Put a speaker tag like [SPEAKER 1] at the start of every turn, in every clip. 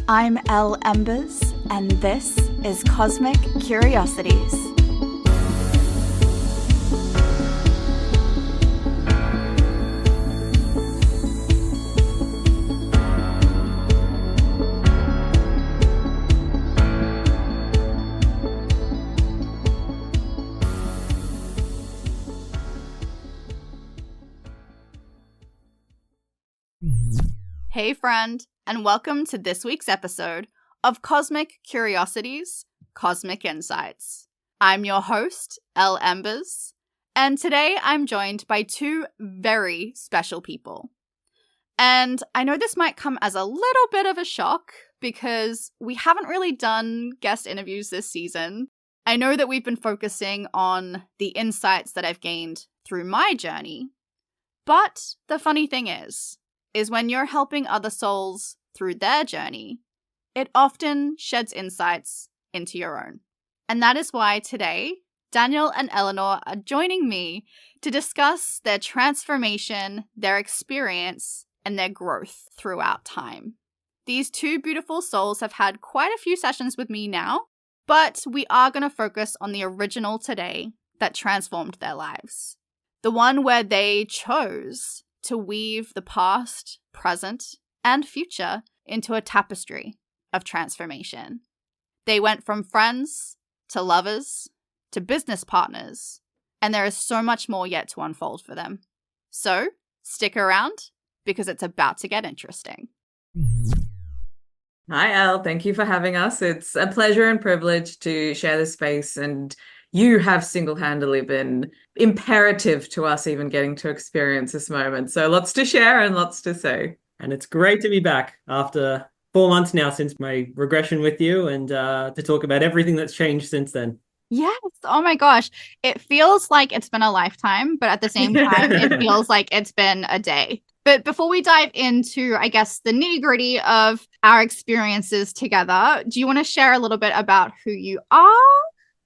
[SPEAKER 1] I'm Elle Embers, and this is Cosmic Curiosities. Hey friend, and welcome to this week's episode of Cosmic Curiosities, Cosmic Insights. I'm your host, Elle Embers, and today I'm joined by two very special people. And I know this might come as a little bit of a shock because we haven't really done guest interviews this season. I know that we've been focusing on the insights that I've gained through my journey, but the funny thing is when you're helping other souls through their journey, it often sheds insights into your own. And that is why today, Daniel and Elinor are joining me to discuss their transformation, their experience, and their growth throughout time. These two beautiful souls have had quite a few sessions with me now, but we are going to focus on the original today that transformed their lives. The one where they chose to weave the past, present, and future into a tapestry of transformation. They went from friends to lovers to business partners, and there is so much more yet to unfold for them. So, stick around because it's about to get interesting.
[SPEAKER 2] Hi, Elle. Thank you for having us. It's a pleasure and privilege to share this space, and you have single-handedly been imperative to us even getting to experience this moment. So lots to share and lots to say.
[SPEAKER 3] And it's great to be back after 4 months now since my regression with you and to talk about everything that's changed since then.
[SPEAKER 1] Yes. Oh my gosh. It feels like it's been a lifetime, but at the same time, it feels like it's been a day. But before we dive into, I guess, the nitty-gritty of our experiences together, do you want to share a little bit about who you are?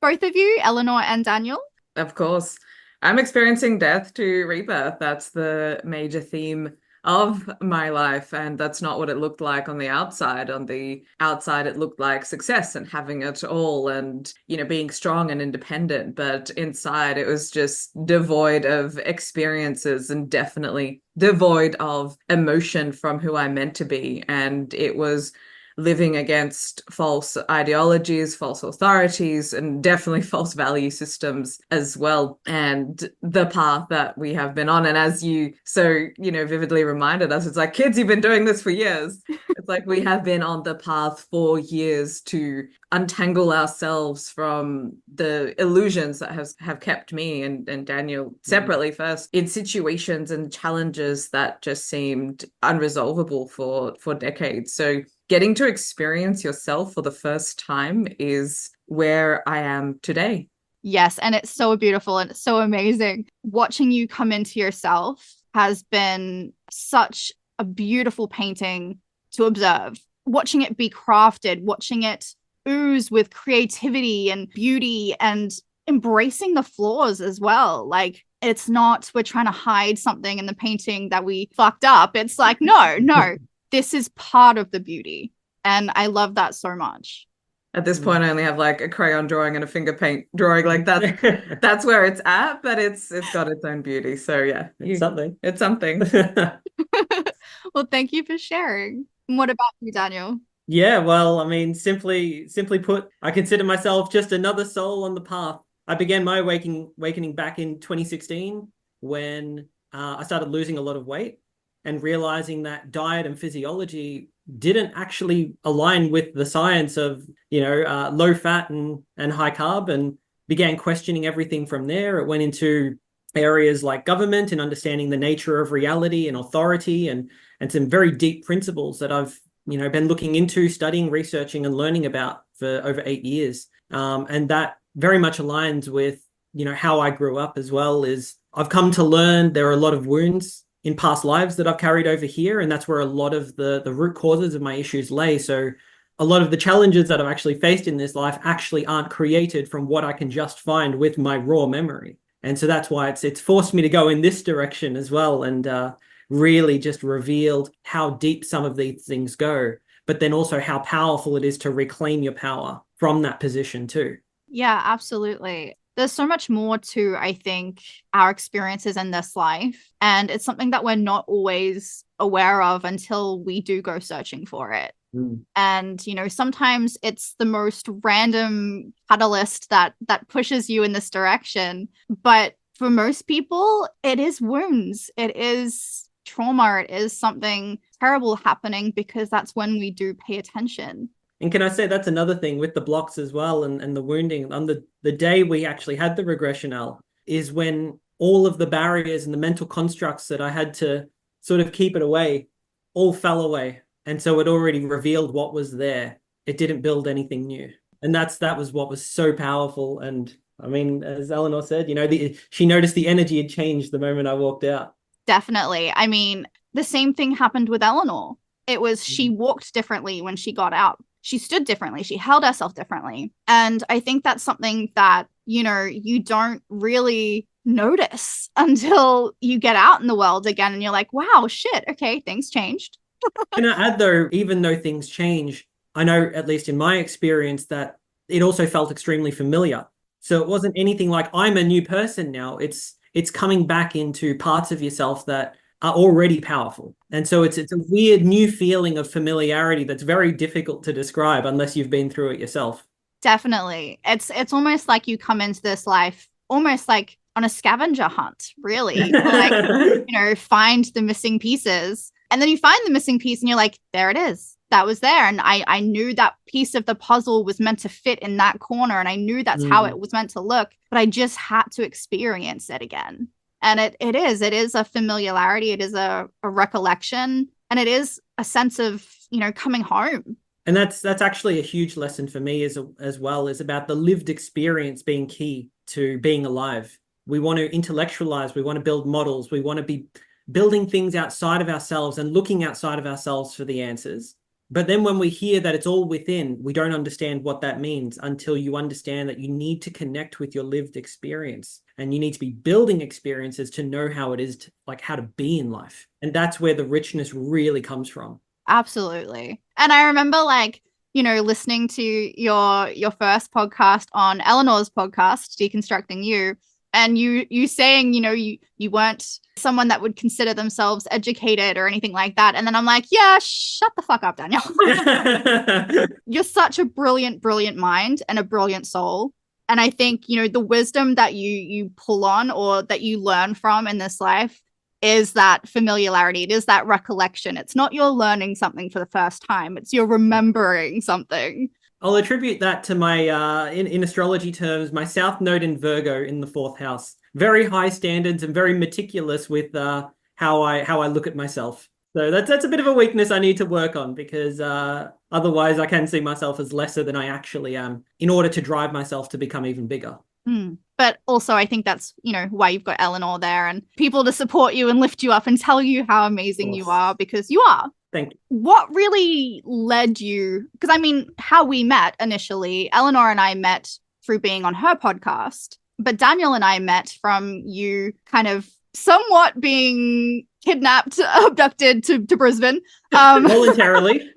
[SPEAKER 1] Both of you, Elinor and Daniel?
[SPEAKER 2] Of course. I'm experiencing death to rebirth. That's the major theme of my life, and that's not what it looked like on the outside. On the outside, it looked like success and having it all and, being strong and independent. But inside, it was just devoid of experiences and definitely devoid of emotion from who I meant to be. And it was living against false ideologies, false authorities, and definitely false value systems as well. And the path that we have been on, and as you so, vividly reminded us, it's like, kids, you've been doing this for years. It's like we have been on the path for years to untangle ourselves from the illusions that have kept me and Daniel separately first in situations and challenges that just seemed unresolvable for decades. So getting to experience yourself for the first time is where I am today.
[SPEAKER 1] Yes, and it's so beautiful and it's so amazing. Watching you come into yourself has been such a beautiful painting to observe. Watching it be crafted, watching it ooze with creativity and beauty and embracing the flaws as well. Like, it's not we're trying to hide something in the painting that we fucked up. It's like, no. This is part of the beauty. And I love that so much.
[SPEAKER 2] At this point, I only have like a crayon drawing and a finger paint drawing. Like that's where it's at, but it's got its own beauty. So yeah,
[SPEAKER 3] it's something.
[SPEAKER 2] It's something.
[SPEAKER 1] Well, thank you for sharing. And what about you, Daniel?
[SPEAKER 3] Yeah, well, I mean, simply put, I consider myself just another soul on the path. I began my awakening back in 2016 when I started losing a lot of weight and realizing that diet and physiology didn't actually align with the science of, low fat and high carb, and began questioning everything from there. It went into areas like government and understanding the nature of reality and authority and some very deep principles that I've, been looking into, studying, researching, and learning about for over 8 years. And that very much aligns with, how I grew up as well. Is I've come to learn there are a lot of wounds in past lives that I've carried over here, and that's where a lot of the root causes of my issues lay. So a lot of the challenges that I've actually faced in this life actually aren't created from what I can just find with my raw memory. And so that's why it's forced me to go in this direction as well, and really just revealed how deep some of these things go. but then also how powerful it is to reclaim your power from that position too.
[SPEAKER 1] Yeah, absolutely. There's so much more to, I think, our experiences in this life. And it's something that we're not always aware of until we do go searching for it. And, sometimes it's the most random catalyst that pushes you in this direction. But for most people, it is wounds. It is trauma. It is something terrible happening, because that's when we do pay attention.
[SPEAKER 3] And can I say that's another thing with the blocks as well, and the wounding. On the day we actually had the regression, is when all of the barriers and the mental constructs that I had to sort of keep it away all fell away. And so it already revealed what was there. It didn't build anything new. And that was what was so powerful. And I mean, as Elinor said, she noticed the energy had changed the moment I walked out.
[SPEAKER 1] Definitely. I mean, the same thing happened with Elinor. It was, she walked differently when she got out. She stood differently. She held herself differently. And I think that's something that, you don't really notice until you get out in the world again and you're like, wow, shit, okay, things changed.
[SPEAKER 3] Can I add though, even though things change, I know, at least in my experience, that it also felt extremely familiar. So it wasn't anything like I'm a new person now. It's coming back into parts of yourself that are already powerful. And so it's a weird new feeling of familiarity that's very difficult to describe unless you've been through it yourself.
[SPEAKER 1] Definitely. It's almost like you come into this life almost like on a scavenger hunt, really. Like, find the missing pieces. And then you find the missing piece and you're like, there it is. That was there. And I knew that piece of the puzzle was meant to fit in that corner. And I knew that's how it was meant to look. But I just had to experience it again. And it is a familiarity. It is a recollection. And it is a sense of, coming home.
[SPEAKER 3] And that's actually a huge lesson for me as well, is about the lived experience being key to being alive. We want to intellectualize. We want to build models. We want to be building things outside of ourselves and looking outside of ourselves for the answers. But then when we hear that it's all within, we don't understand what that means until you understand that you need to connect with your lived experience, and you need to be building experiences to know how it is to, like, how to be in life. And that's where the richness really comes from.
[SPEAKER 1] Absolutely. And I remember, listening to your first podcast on Elinor's podcast, Deconstructing You, and you saying, you weren't someone that would consider themselves educated or anything like that. And then I'm like, yeah, shut the fuck up, Daniel. You're such a brilliant, brilliant mind and a brilliant soul. And I think, the wisdom that you pull on or that you learn from in this life is that familiarity. It is that recollection. It's not you're learning something for the first time. It's you're remembering something.
[SPEAKER 3] I'll attribute that to my, in astrology terms, my South Node in Virgo in the 4th house. Very high standards and very meticulous with how I look at myself. So that's a bit of a weakness I need to work on, because otherwise I can see myself as lesser than I actually am in order to drive myself to become even bigger.
[SPEAKER 1] But also I think that's, why you've got Elinor there and people to support you and lift you up and tell you how amazing you are, because you are.
[SPEAKER 3] Thank you.
[SPEAKER 1] What really led you? Because how we met initially, Elinor and I met through being on her podcast, but Daniel and I met from you kind of somewhat being kidnapped, abducted to Brisbane.
[SPEAKER 3] Voluntarily.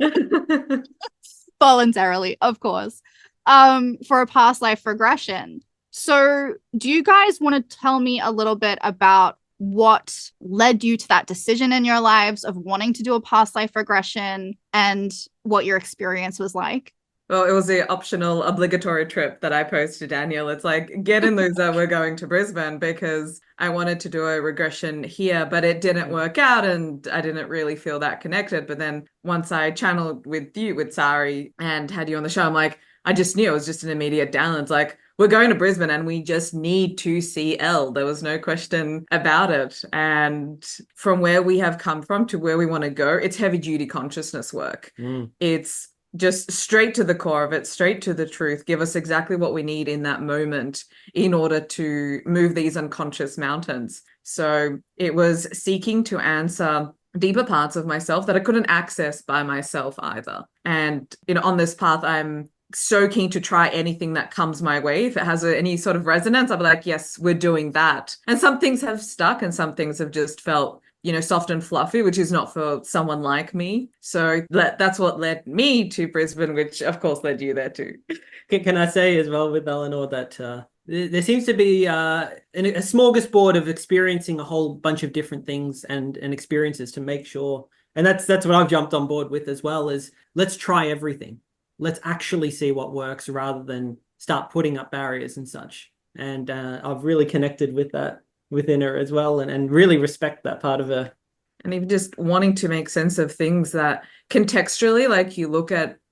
[SPEAKER 1] Voluntarily, of course, for a past life regression. So do you guys want to tell me a little bit about what led you to that decision in your lives of wanting to do a past life regression and what your experience was like?
[SPEAKER 2] Well, it was the optional obligatory trip that I posed to Daniel. It's like, get in Loser, we're going to Brisbane, because I wanted to do a regression here, but it didn't work out and I didn't really feel that connected. But then once I channeled with you, with Sari, and had you on the show, I'm like, I just knew it was just an immediate download. It's like, we're going to Brisbane and we just need to see Elle. There was no question about it. And from where we have come from to where we want to go, it's heavy duty consciousness work. It's just straight to the core of it, straight to the truth, give us exactly what we need in that moment in order to move these unconscious mountains. So it was seeking to answer deeper parts of myself that I couldn't access by myself either. And, on this path, I'm so keen to try anything that comes my way. If it has any sort of resonance, I'll be like, yes, we're doing that. And some things have stuck and some things have just felt soft and fluffy, which is not for someone like me. So that's what led me to Brisbane, which of course led you there too.
[SPEAKER 3] Can I say as well with Elinor that there seems to be a smorgasbord of experiencing a whole bunch of different things and experiences to make sure. And that's what I've jumped on board with as well, is let's try everything. Let's actually see what works rather than start putting up barriers and such. And I've really connected with that within her as well, and really respect that part of her.
[SPEAKER 2] And even just wanting to make sense of things that contextually, like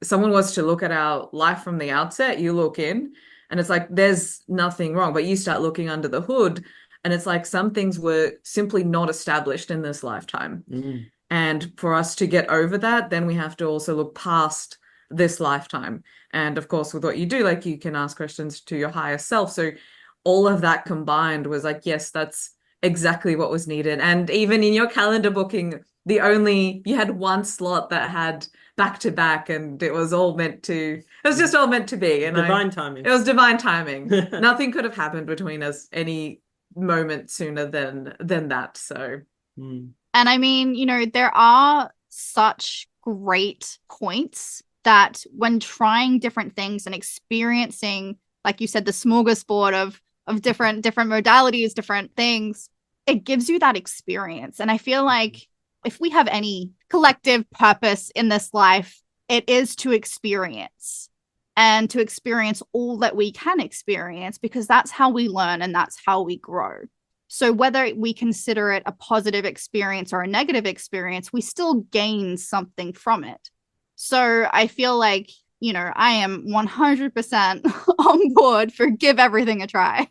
[SPEAKER 2] someone was to look at our life from the outset, you look in and it's like, there's nothing wrong, but you start looking under the hood and it's like some things were simply not established in this lifetime. And for us to get over that, then we have to also look past this lifetime. And of course, with what you do, like you can ask questions to your higher self. So all of that combined was like, yes, that's exactly what was needed. And even in your calendar booking, you had one slot that had back to back, and it was just all meant to be. And
[SPEAKER 3] divine timing.
[SPEAKER 2] It was divine timing. Nothing could have happened between us any moment sooner than that. So.
[SPEAKER 1] And I mean, there are such great points that when trying different things and experiencing, like you said, the smorgasbord of different modalities, different things, it gives you that experience. And I feel like if we have any collective purpose in this life, it is to experience and to experience all that we can experience, because that's how we learn and that's how we grow. So whether we consider it a positive experience or a negative experience, we still gain something from it. So I feel like, I am 100% on board for give everything a try.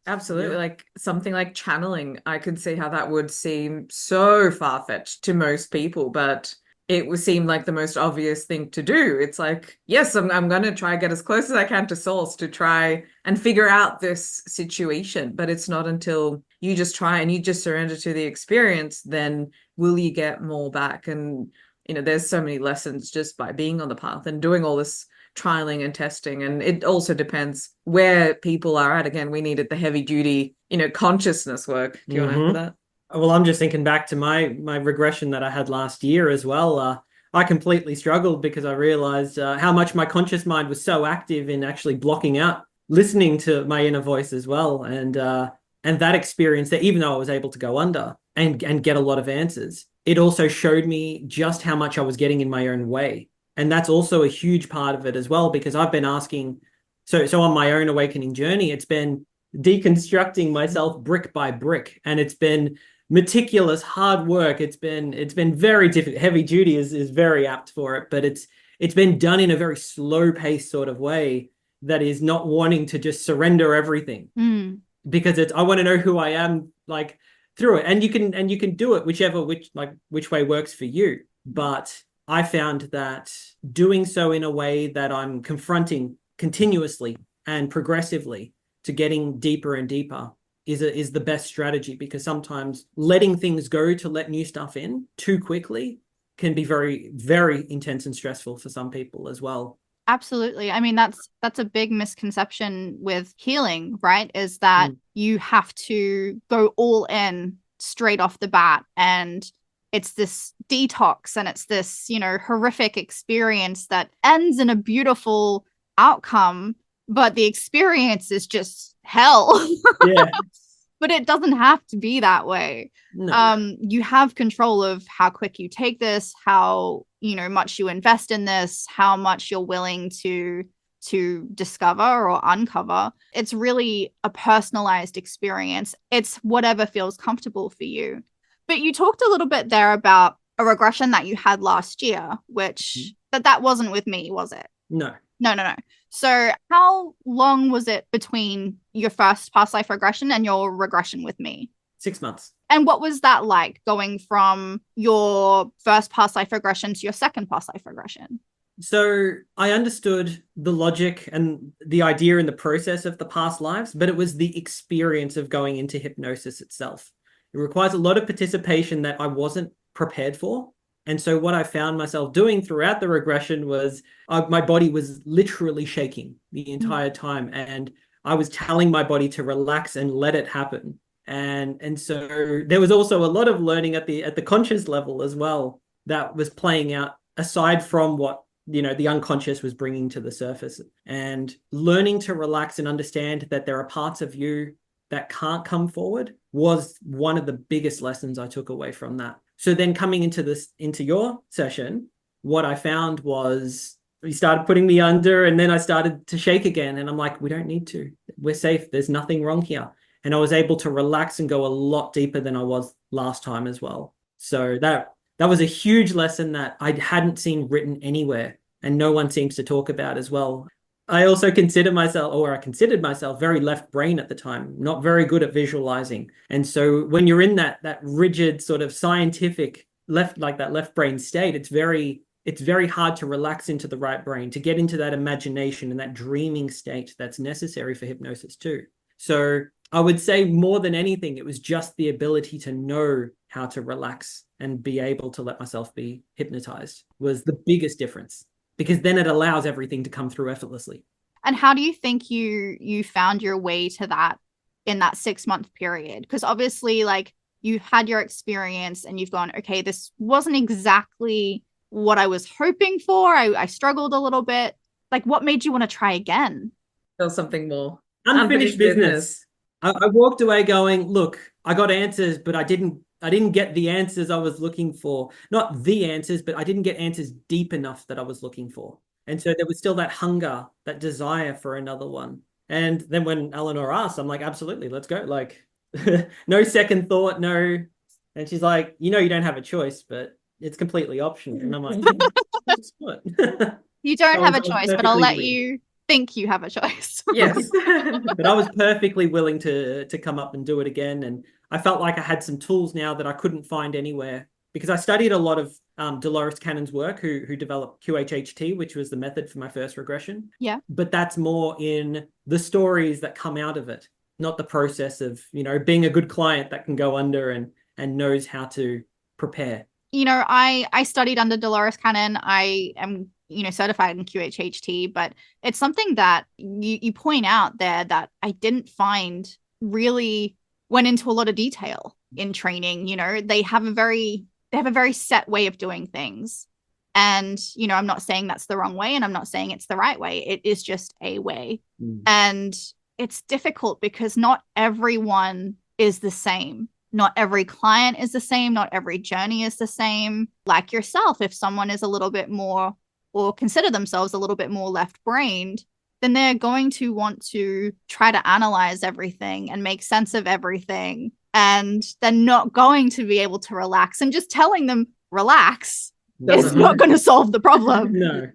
[SPEAKER 2] Absolutely. Like something like channeling, I could see how that would seem so far-fetched to most people, but it would seem like the most obvious thing to do. It's like, yes, I'm going to try get as close as I can to source to try and figure out this situation. But it's not until you just try and you just surrender to the experience, then will you get more back. And, there's so many lessons just by being on the path and doing all this trialing and testing. And it also depends where people are at. Again, we needed the heavy duty, consciousness work. Do you want to add to that?
[SPEAKER 3] Well, I'm just thinking back to my regression that I had last year as well. I completely struggled because I realized how much my conscious mind was so active in actually blocking out listening to my inner voice as well. And that experience, that even though I was able to go under and get a lot of answers, it also showed me just how much I was getting in my own way. And that's also a huge part of it as well, because I've been asking, so on my own awakening journey, it's been deconstructing myself brick by brick, and it's been meticulous, hard work. It's been very difficult. Heavy duty is very apt for it, but it's been done in a very slow paced sort of way that is not wanting to just surrender everything, because I want to know who I am, like through it. And you can do it which way works for you. But I found that doing so in a way that I'm confronting continuously and progressively to getting deeper and deeper is the best strategy, because sometimes letting things go to let new stuff in too quickly can be very, very intense and stressful for some people as well.
[SPEAKER 1] Absolutely. I mean, that's a big misconception with healing, right? Is that you have to go all in straight off the bat, and it's this detox and it's this, horrific experience that ends in a beautiful outcome, but the experience is just hell.
[SPEAKER 3] Yeah.
[SPEAKER 1] But it doesn't have to be that way.
[SPEAKER 3] No.
[SPEAKER 1] You have control of how quick you take this, how much you invest in this, how much you're willing to discover or uncover. It's really a personalized experience. It's whatever feels comfortable for you. But you talked a little bit there about a regression that you had last year, which that wasn't with me, was it?
[SPEAKER 3] No.
[SPEAKER 1] No. So how long was it between your first past life regression and your regression with me?
[SPEAKER 3] 6 months.
[SPEAKER 1] And what was that like, going from your first past life regression to your second past life regression?
[SPEAKER 3] So I understood the logic and the idea and the process of the past lives, but it was the experience of going into hypnosis itself. It requires a lot of participation that I wasn't prepared for. And so what I found myself doing throughout the regression was my body was literally shaking the entire time. And I was telling my body to relax and let it happen. And so there was also a lot of learning at the conscious level as well that was playing out aside from what the unconscious was bringing to the surface, and learning to relax and understand that there are parts of you that can't come forward was one of the biggest lessons I took away from that. So then coming into your session, what I found was you started putting me under, and then I started to shake again. And I'm like, we don't need to. We're safe. There's nothing wrong here. And I was able to relax and go a lot deeper than I was last time as well. So that was a huge lesson that I hadn't seen written anywhere, and no one seems to talk about as well. I also considered myself very left brain at the time, not very good at visualizing. And so when you're in that rigid sort of scientific left brain state, it's very hard to relax into the right brain, to get into that imagination and that dreaming state that's necessary for hypnosis too. So I would say more than anything, it was just the ability to know how to relax and be able to let myself be hypnotized was the biggest difference, because then it allows everything to come through effortlessly.
[SPEAKER 1] And how do you think you found your way to that in that 6-month period? Because obviously, like, you've had your experience and you've gone, okay, this wasn't exactly what I was hoping for. I struggled a little bit. Like, what made you want to try again?
[SPEAKER 2] Feel something more.
[SPEAKER 3] Unfinished business. I walked away going, look, I got answers, but I didn't get the answers I was looking for. Not the answers, but I didn't get answers deep enough that I was looking for. And so there was still that hunger, that desire for another one. And then when Elinor asked, I'm like, absolutely, let's go. Like, no second thought, no. And she's like, you don't have a choice, but it's completely optional. And I'm like, let's do it.
[SPEAKER 1] You don't have a choice, but I'll let you think you have a choice.
[SPEAKER 2] Yes.
[SPEAKER 3] But I was perfectly willing to come up and do it again. And I felt like I had some tools now that I couldn't find anywhere, because I studied a lot of Dolores Cannon's work, who developed QHHT, which was the method for my first regression.
[SPEAKER 1] Yeah. But
[SPEAKER 3] that's more in the stories that come out of it, not the process of, being a good client that can go under and knows how to prepare.
[SPEAKER 1] I studied under Dolores Cannon. I am certified in QHHT, but it's something that you point out there that I didn't find really went into a lot of detail in training. They have a very set way of doing things. And, I'm not saying that's the wrong way, and I'm not saying it's the right way. It is just a way. And it's difficult because not everyone is the same. Not every client is the same. Not every journey is the same. Like yourself, if someone is a little bit more, or consider themselves a little bit more left-brained, then they're going to want to try to analyze everything and make sense of everything. And they're not going to be able to relax. And just telling them, relax, is not going to solve the problem.
[SPEAKER 3] No.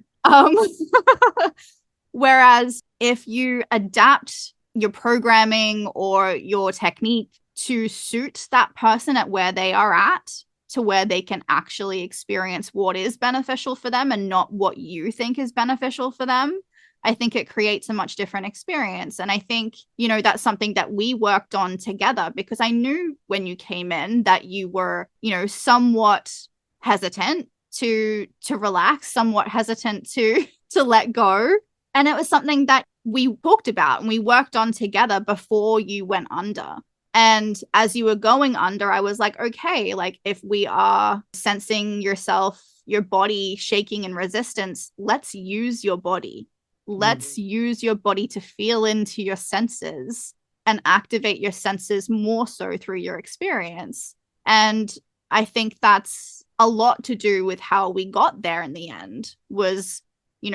[SPEAKER 1] Whereas if you adapt your programming or your technique to suit that person at where they are at, to where they can actually experience what is beneficial for them and not what you think is beneficial for them, I think it creates a much different experience. And I think, that's something that we worked on together, because I knew when you came in that you were, somewhat hesitant to relax, somewhat hesitant to let go. And it was something that we talked about and we worked on together before you went under. And as you were going under, I was like, okay, like, if we are sensing your body shaking in resistance, let's use your body. Let's use your body to feel into your senses and activate your senses more so through your experience. And I think that's a lot to do with how we got there in the end, was,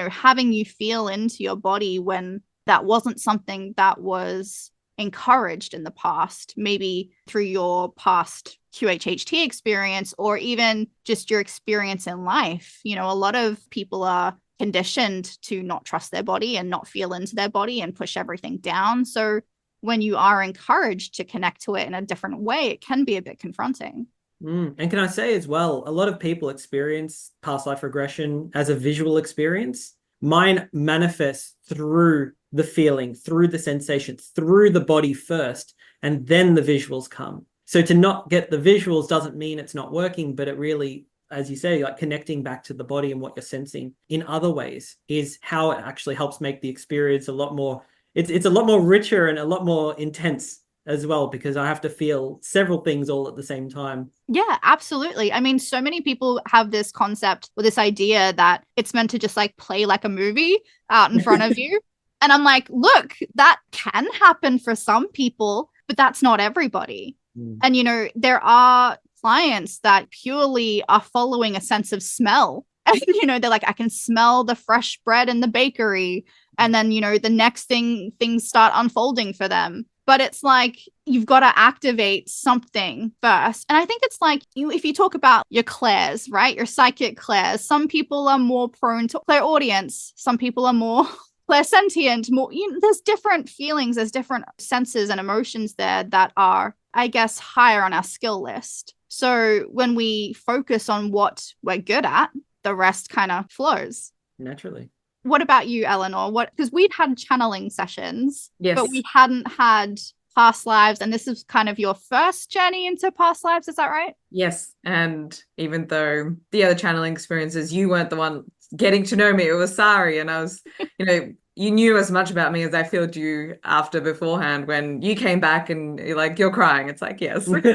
[SPEAKER 1] having you feel into your body when that wasn't something that was encouraged in the past, maybe through your past QHHT experience, or even just your experience in life. A lot of people are conditioned to not trust their body and not feel into their body and push everything down. So when you are encouraged to connect to it in a different way, it can be a bit confronting.
[SPEAKER 3] And can I say as well, a lot of people experience past life regression as a visual experience. Mine manifests through the feeling, through the sensation, through the body first, and then the visuals come. So to not get the visuals doesn't mean it's not working, but it really, as you say, like connecting back to the body and what you're sensing in other ways is how it actually helps make the experience a lot more, it's a lot more richer and a lot more intense as well, because I have to feel several things all at the same time.
[SPEAKER 1] Yeah, absolutely. I mean, so many people have this concept or this idea that it's meant to just like play like a movie out in front of you. And I'm like, look, that can happen for some people, but that's not everybody. And, you know, there are clients that purely are following a sense of smell. And, you know, they're like, I can smell the fresh bread in the bakery. And then, you know, the next thing, things start unfolding for them. But it's like, you've got to activate something first. And I think it's like, if you talk about your clairs, right? Your psychic clairs, some people are more prone to clairaudience. Some people are more clairsentient, more, you know, there's different feelings, there's different senses and emotions there that are, I guess, higher on our skill list. So when we focus on what we're good at, the rest kind of flows
[SPEAKER 3] Naturally.
[SPEAKER 1] What about you, Elinor? Because we'd had channeling sessions,
[SPEAKER 2] Yes.
[SPEAKER 1] but we hadn't had past lives, and this is kind of your first journey into past lives, is that right?
[SPEAKER 2] Yes. And even though the other channeling experiences, you weren't the one getting to know me, it was Sari, and I was, you know, you knew as much about me as I felt you after beforehand when you came back and you're like, you're crying. It's like, yes. But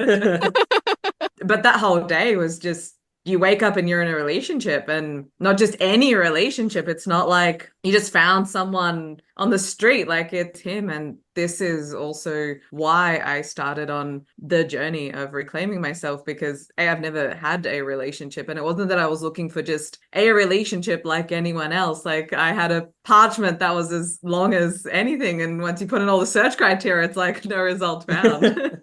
[SPEAKER 2] that whole day was just, you wake up and you're in a relationship, and not just any relationship. It's not like you just found someone on the street, like it's him. And this is also why I started on the journey of reclaiming myself, because I've never had a relationship, and it wasn't that I was looking for just a relationship like anyone else. Like I had a parchment that was as long as anything, and once you put in all the search criteria, it's like no result found.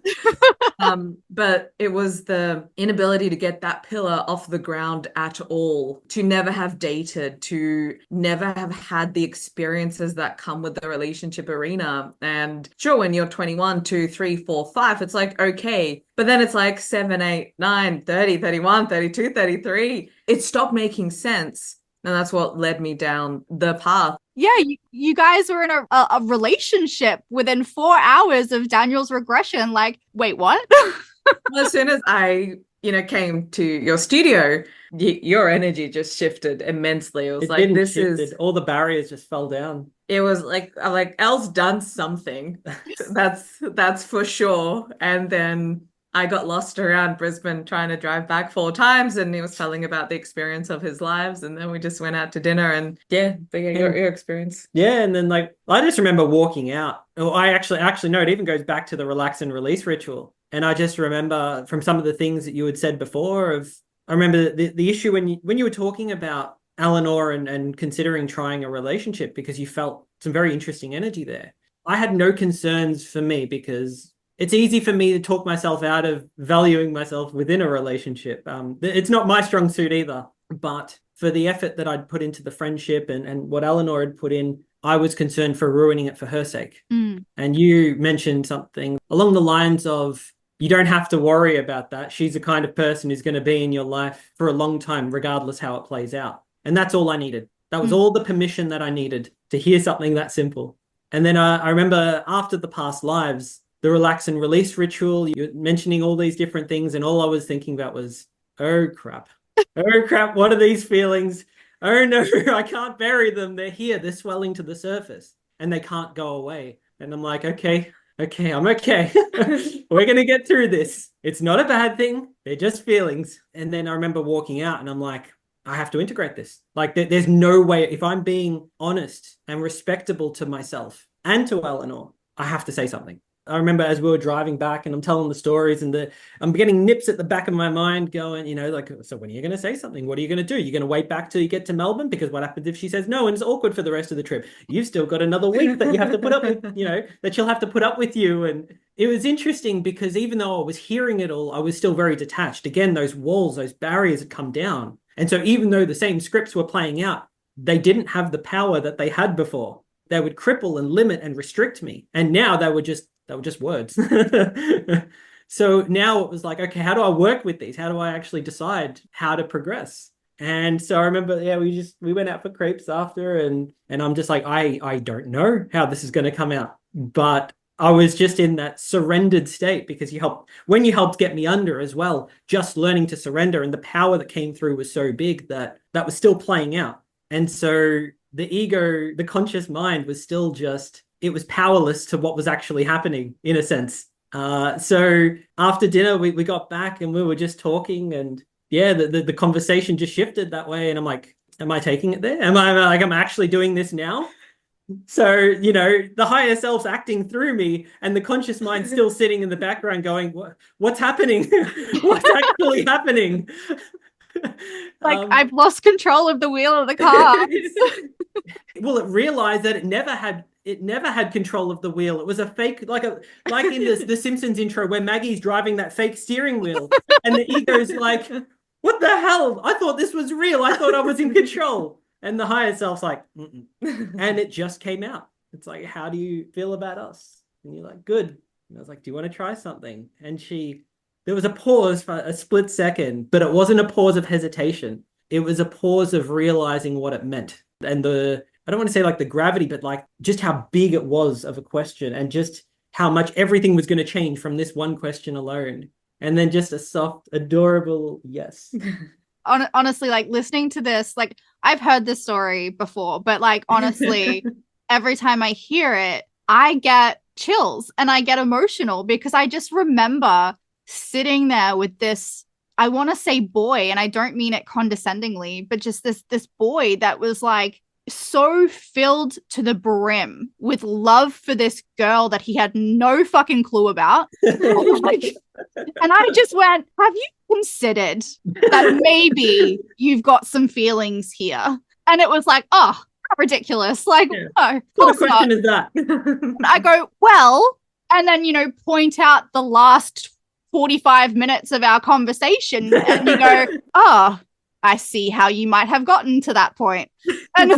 [SPEAKER 2] But it was the inability to get that pillar off the ground at all, to never have dated, to never have had the experiences that come with the relationship arena. And sure, when you're 21, 2, 3, 4, 5, it's like, okay. But then it's like 7, 8, 9, 30, 31, 32, 33. It stopped making sense. And that's what led me down the path.
[SPEAKER 1] Yeah, you guys were in a relationship within 4 hours of Daniel's regression. Like, wait, what?
[SPEAKER 2] Well, as soon as I, came to your studio, your energy just shifted immensely. It was like, this is
[SPEAKER 3] all the barriers just fell down.
[SPEAKER 2] It was like Elle's done something. That's for sure. And then I got lost around Brisbane trying to drive back 4 times, and he was telling about the experience of his lives, and then we just went out to dinner, and your experience.
[SPEAKER 3] Yeah, and then I just remember walking out. Oh, I actually no, it even goes back to the relax and release ritual. And I just remember from some of the things that you had said before I remember the issue when you were talking about Elinor and considering trying a relationship, because you felt some very interesting energy there. I had no concerns for me, because it's easy for me to talk myself out of valuing myself within a relationship. It's not my strong suit either, but for the effort that I'd put into the friendship and what Elinor had put in, I was concerned for ruining it for her sake. And you mentioned something along the lines of, you don't have to worry about that. She's the kind of person who's going to be in your life for a long time, regardless how it plays out. And that's all I needed. That was all the permission that I needed to hear something that simple. And then I remember after the past lives, the relax and release ritual, you're mentioning all these different things, and all I was thinking about was, oh crap, what are these feelings? Oh no, I can't bury them. They're here, they're swelling to the surface, and they can't go away. And I'm like, okay, I'm okay. We're going to get through this. It's not a bad thing. They're just feelings. And then I remember walking out, and I'm like, I have to integrate this. Like, there's no way, if I'm being honest and respectable to myself and to Elinor, I have to say something. I remember as we were driving back and I'm telling the stories, and I'm getting nips at the back of my mind going, so when are you going to say something? What are you going to do? You're going to wait back till you get to Melbourne? Because what happens if she says no and it's awkward for the rest of the trip? You've still got another week that you have to put up with, that she'll have to put up with you. And it was interesting because even though I was hearing it all, I was still very detached. Again, those walls, those barriers had come down. And so even though the same scripts were playing out, they didn't have the power that they had before. They would cripple and limit and restrict me. And now they were just words. So now it was like, okay, how do I work with these? How do I actually decide how to progress? And so I remember, we went out for crepes after, and I'm just like, I don't know how this is going to come out. But I was just in that surrendered state, because you helped get me under as well, just learning to surrender, and the power that came through was so big that was still playing out. And so the ego, the conscious mind was still it was powerless to what was actually happening, in a sense. So after dinner, we got back and we were just talking, and yeah, the conversation just shifted that way. And I'm like, am I taking it there? Am I like, I'm actually doing this now? So, the higher self's acting through me, and the conscious mind still sitting in the background going, what's happening? What's actually happening?
[SPEAKER 1] Like, I've lost control of the wheel of the car.
[SPEAKER 3] Well, it realized that it never had control of the wheel. It was a fake, like in the Simpsons intro where Maggie's driving that fake steering wheel, and the ego's like, what the hell? I thought this was real. I thought I was in control. And the higher self's like, mm-mm. And it just came out. It's like, how do you feel about us? And you're like, good. And I was like, do you want to try something? And there was a pause for a split second, but it wasn't a pause of hesitation. It was a pause of realizing what it meant. And I don't want to say like the gravity, but like just how big it was of a question, and just how much everything was going to change from this one question alone. And then just a soft, adorable yes.
[SPEAKER 1] Honestly, like listening to this, like I've heard this story before, but like honestly, every time I hear it, I get chills and I get emotional, because I just remember sitting there with this, I want to say boy, and I don't mean it condescendingly, but just this boy that was like so filled to the brim with love for this girl that he had no fucking clue about. Like, and I just went, have you considered that maybe you've got some feelings here? And it was like, oh, ridiculous. Like,
[SPEAKER 3] yeah.
[SPEAKER 1] No,
[SPEAKER 3] what question is that?
[SPEAKER 1] I go, well, and then, point out the last 45 minutes of our conversation, and you go, oh, I see how you might have gotten to that point. And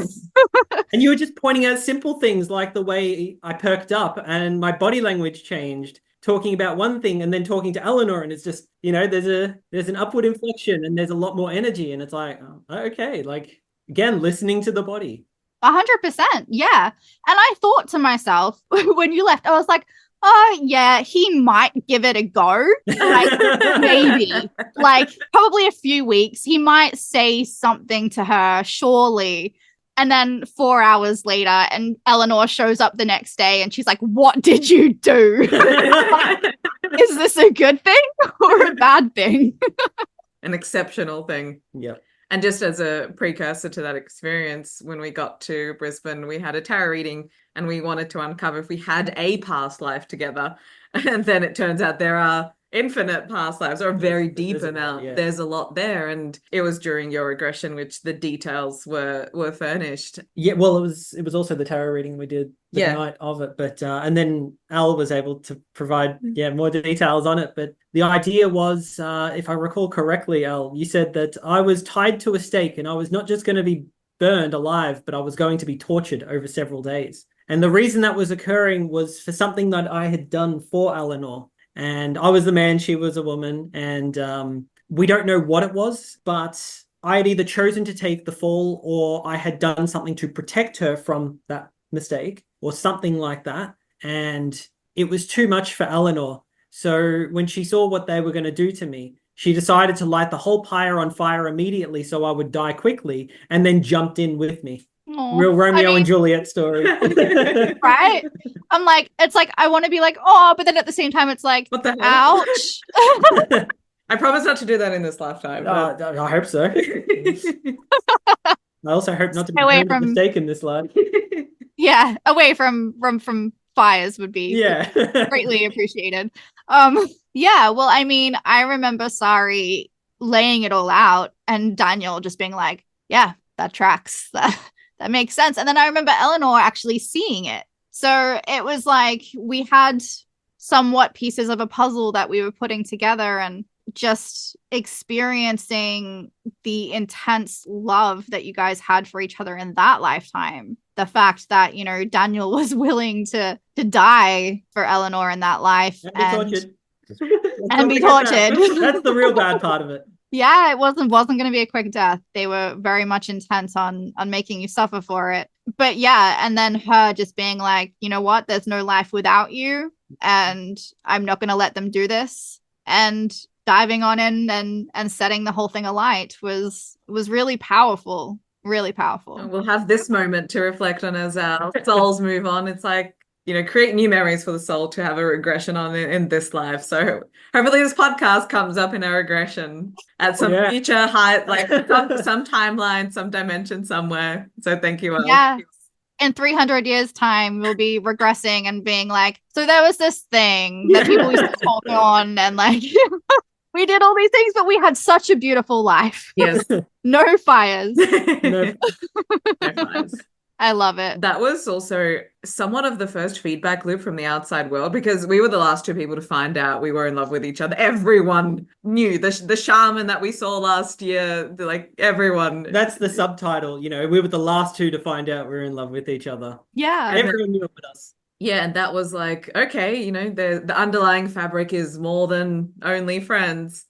[SPEAKER 3] and you were just pointing out simple things like the way I perked up and my body language changed, talking about one thing and then talking to Elinor, and it's just, there's an upward inflection and there's a lot more energy, and it's like, oh, okay, like again, listening to the body.
[SPEAKER 1] 100%. Yeah. And I thought to myself when you left, I was like, oh yeah, he might give it a go. Like maybe, like probably a few weeks, he might say something to her, surely. And then 4 hours later, and Elinor shows up the next day and she's like, what did you do? Is this a good thing or a bad thing?
[SPEAKER 2] An exceptional thing.
[SPEAKER 3] Yeah.
[SPEAKER 2] And just as a precursor to that experience, when we got to Brisbane, we had a tarot reading and we wanted to uncover if we had a past life together. And then it turns out there are infinite past lives, or a very deep amount.
[SPEAKER 3] Yeah.
[SPEAKER 2] There's a lot there. And it was during your regression, which the details were furnished.
[SPEAKER 3] Yeah, well, it was also the tarot reading we did the night of it. But and then Al was able to provide more details on it. But the idea was, if I recall correctly, Al, you said that I was tied to a stake and I was not just going to be burned alive, but I was going to be tortured over several days. And the reason that was occurring was for something that I had done for Elinor. And I was the man, she was a woman. And we don't know what it was, but I had either chosen to take the fall or I had done something to protect her from that mistake or something like that. And it was too much for Elinor. So when she saw what they were going to do to me, she decided to light the whole pyre on fire immediately so I would die quickly, and then jumped in with me.
[SPEAKER 1] Aww.
[SPEAKER 3] Real Romeo and Juliet story.
[SPEAKER 1] Right? I'm like, it's like, I want to be like, oh, but then at the same time, it's like,
[SPEAKER 2] what the hell?
[SPEAKER 1] Ouch.
[SPEAKER 2] I promise not to do that in this lifetime.
[SPEAKER 3] I hope so. I also hope not to be
[SPEAKER 1] away
[SPEAKER 3] from mistake in this life.
[SPEAKER 1] Yeah, away from fires would be greatly appreciated. Yeah, well, I mean, I remember Sari laying it all out and Daniel just being like, yeah, that tracks. That makes sense. And then I remember Elinor actually seeing it. So it was like we had somewhat pieces of a puzzle that we were putting together, and just experiencing the intense love that you guys had for each other in that lifetime. The fact that, Daniel was willing to die for Elinor in that life
[SPEAKER 3] and be tortured.
[SPEAKER 1] And be tortured.
[SPEAKER 3] That's the real bad part of it.
[SPEAKER 1] Yeah, it wasn't going to be a quick death. They were very much intent on making you suffer for it. But yeah, and then her just being like, you know what? There's no life without you, and I'm not going to let them do this. And diving on in and setting the whole thing alight was really powerful. Really powerful.
[SPEAKER 2] We'll have this moment to reflect on as our souls move on. It's like, create new memories for the soul to have a regression on in this life. So hopefully this podcast comes up in a regression at some future height, like some timeline, some dimension somewhere. So thank you all.
[SPEAKER 1] Yeah. In 300 years' time, we'll be regressing and being like, so there was this thing that people used to talk on, and like we did all these things, but we had such a beautiful life.
[SPEAKER 2] Yes.
[SPEAKER 1] No fires.
[SPEAKER 3] No.
[SPEAKER 2] No fires.
[SPEAKER 1] I love it.
[SPEAKER 2] That was also somewhat of the first feedback loop from the outside world, because we were the last two people to find out we were in love with each other. Everyone knew the shaman that we saw last year, like everyone.
[SPEAKER 3] That's the subtitle, we were the last two to find out we were in love with each other.
[SPEAKER 1] Yeah.
[SPEAKER 3] Everyone knew it but us.
[SPEAKER 2] Yeah, and that was like, okay, the underlying fabric is more than only friends.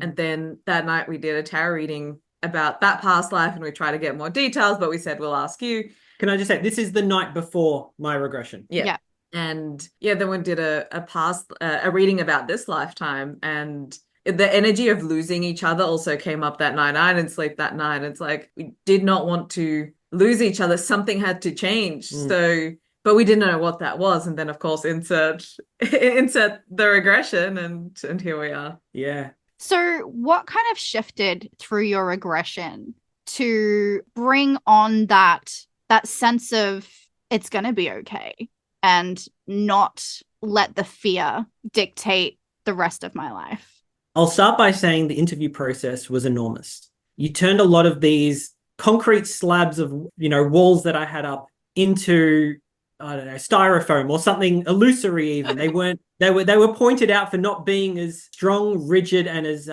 [SPEAKER 2] And then that night we did a tarot reading about that past life, and we tried to get more details, but we said we'll ask you.
[SPEAKER 3] Can I just say, this is the night before my regression.
[SPEAKER 2] Yeah. And then we did a reading about this lifetime, and the energy of losing each other also came up that night. I didn't sleep that night. It's like, we did not want to lose each other. Something had to change. So, but we didn't know what that was. And then of course, insert the regression, and here we are.
[SPEAKER 3] Yeah.
[SPEAKER 1] So what kind of shifted through your regression to bring on that sense of it's going to be okay, and not let the fear dictate the rest of my life?
[SPEAKER 3] I'll start by saying the interview process was enormous. You turned a lot of these concrete slabs of, walls that I had up into, I don't know, styrofoam or something illusory even. They were pointed out for not being as strong, rigid, and as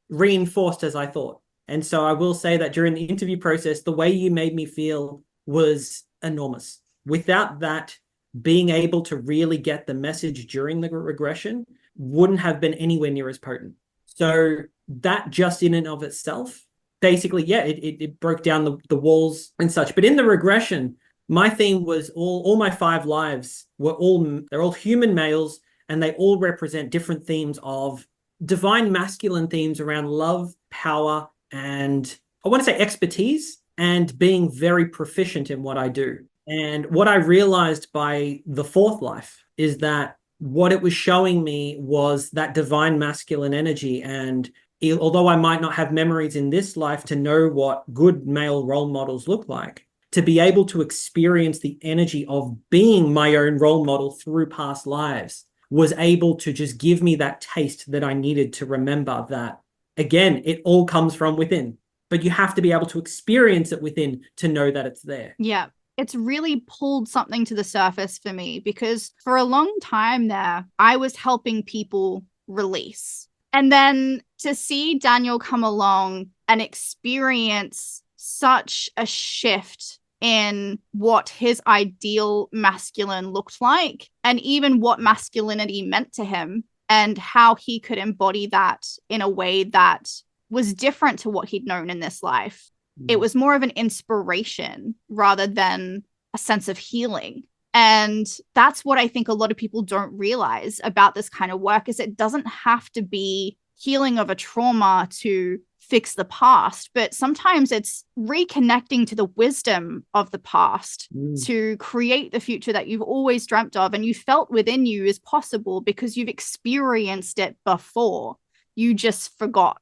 [SPEAKER 3] reinforced as I thought. And so I will say that during the interview process, the way you made me feel was enormous. Without that, being able to really get the message during the regression wouldn't have been anywhere near as potent. So that just in and of itself, basically, it broke down the walls and such. But in the regression, my theme was all my 5 lives they're all human males, and they all represent different themes of divine masculine themes around love, power, and I want to say expertise, and being very proficient in what I do. And what I realized by the 4th life is that what it was showing me was that divine masculine energy. And although I might not have memories in this life to know what good male role models look like, to be able to experience the energy of being my own role model through past lives was able to just give me that taste that I needed to remember that, again, it all comes from within. But you have to be able to experience it within to know that it's there.
[SPEAKER 1] Yeah. It's really pulled something to the surface for me, because for a long time there, I was helping people release. And then to see Daniel come along and experience such a shift in what his ideal masculine looked like, and even what masculinity meant to him, and how he could embody that in a way that was different to what he'd known in this life. It was more of an inspiration rather than a sense of healing. And that's what I think a lot of people don't realize about this kind of work, is it doesn't have to be healing of a trauma to fix the past, but sometimes it's reconnecting to the wisdom of the past to create the future that you've always dreamt of and you felt within you is possible because you've experienced it before. You just forgot.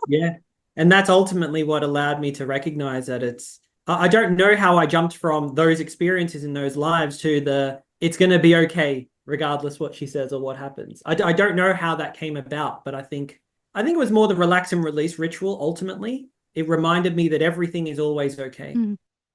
[SPEAKER 3] Yeah. And that's ultimately what allowed me to recognize that I don't know how I jumped from those experiences in those lives to it's going to be okay, regardless what she says or what happens. I don't know how that came about, but I think it was more the relax and release ritual. Ultimately, it reminded me that everything is always okay.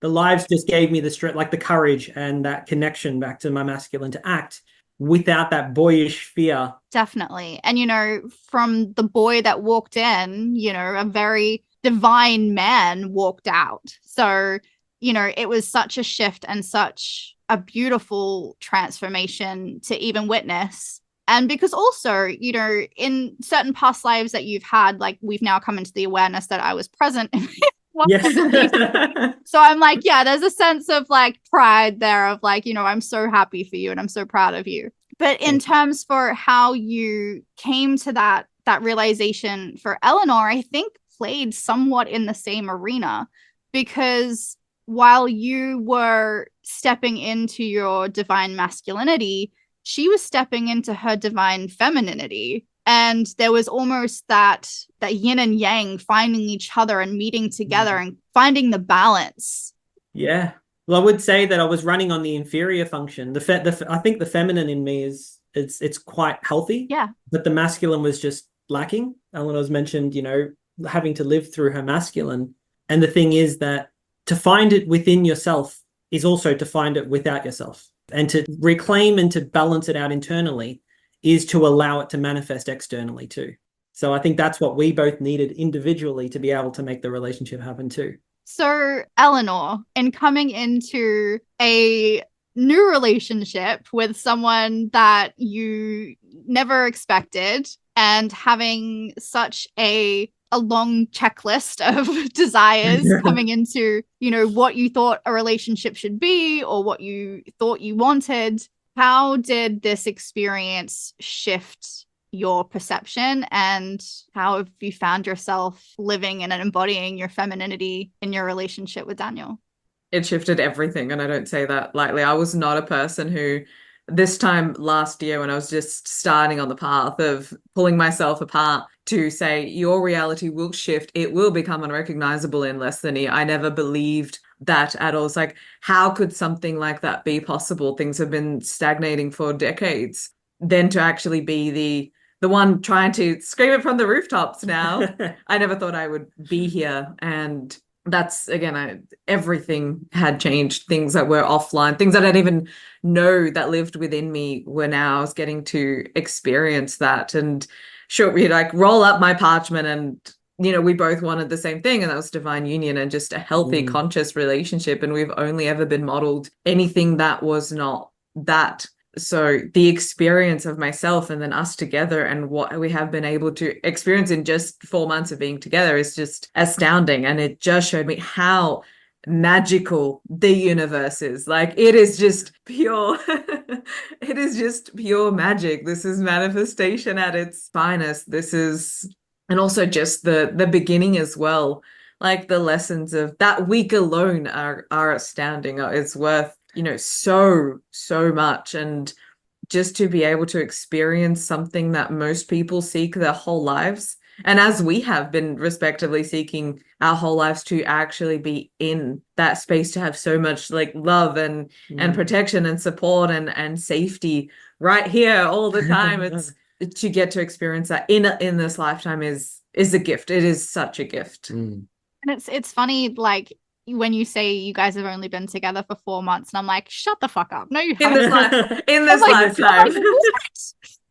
[SPEAKER 3] The lives just gave me the strength, like the courage and that connection back to my masculine to act without that boyish fear.
[SPEAKER 1] Definitely. And, from the boy that walked in, a very divine man walked out. So, it was such a shift and such a beautiful transformation to even witness. And because also, in certain past lives that you've had, like we've now come into the awareness that I was present.
[SPEAKER 3] Yes.
[SPEAKER 1] So I'm like, yeah, there's a sense of like pride there of like, I'm so happy for you and I'm so proud of you. But in terms for how you came to that realization for Elinor, I think played somewhat in the same arena, because while you were stepping into your divine masculinity, she was stepping into her divine femininity. And there was almost that yin and yang finding each other and meeting together and finding the balance.
[SPEAKER 3] Yeah. Well, I would say that I was running on the inferior function. I think the feminine in me it's quite healthy.
[SPEAKER 1] Yeah.
[SPEAKER 3] But the masculine was just lacking. Eleanor's mentioned, having to live through her masculine. And the thing is that to find it within yourself is also to find it without yourself. And to reclaim and to balance it out internally is to allow it to manifest externally too. So I think that's what we both needed individually to be able to make the relationship happen too.
[SPEAKER 1] So, Elinor, in coming into a new relationship with someone that you never expected and having such a long checklist of desires coming into, what you thought a relationship should be or what you thought you wanted, how did this experience shift your perception, and how have you found yourself living and embodying your femininity in your relationship with Daniel?
[SPEAKER 2] It shifted everything, and I don't say that lightly. I was not a person who, this time last year when I was just starting on the path of pulling myself apart, to say your reality will shift, it will become unrecognizable in less than a year. I never believed that at all. It's like, how could something like that be possible? Things have been stagnating for decades. Then to actually be the one trying to scream it from the rooftops now. I never thought I would be here. And that's, again, everything had changed. Things that were offline, things that I didn't even know that lived within me were now I was getting to experience that. And sure, we roll up my parchment, and we both wanted the same thing, and that was divine union and just a healthy, conscious relationship. And we've only ever been modeled anything that was not that. So the experience of myself and then us together and what we have been able to experience in just 4 months of being together is just astounding. And it just showed me how magical the universe is. It is just pure it is just pure magic. This is manifestation at its finest. This is, and also just the beginning as well. The lessons of that week alone are astounding. It's worth so much. And just to be able to experience something that most people seek their whole lives, and as we have been respectively seeking our whole lives, to actually be in that space, to have so much love and protection and support and safety right here all the time. It's to get to experience that in this lifetime is a gift. It is such a gift.
[SPEAKER 1] And it's funny, when you say you guys have only been together for 4 months, and I'm like, shut the fuck up. No, you haven't.
[SPEAKER 2] In this lifetime.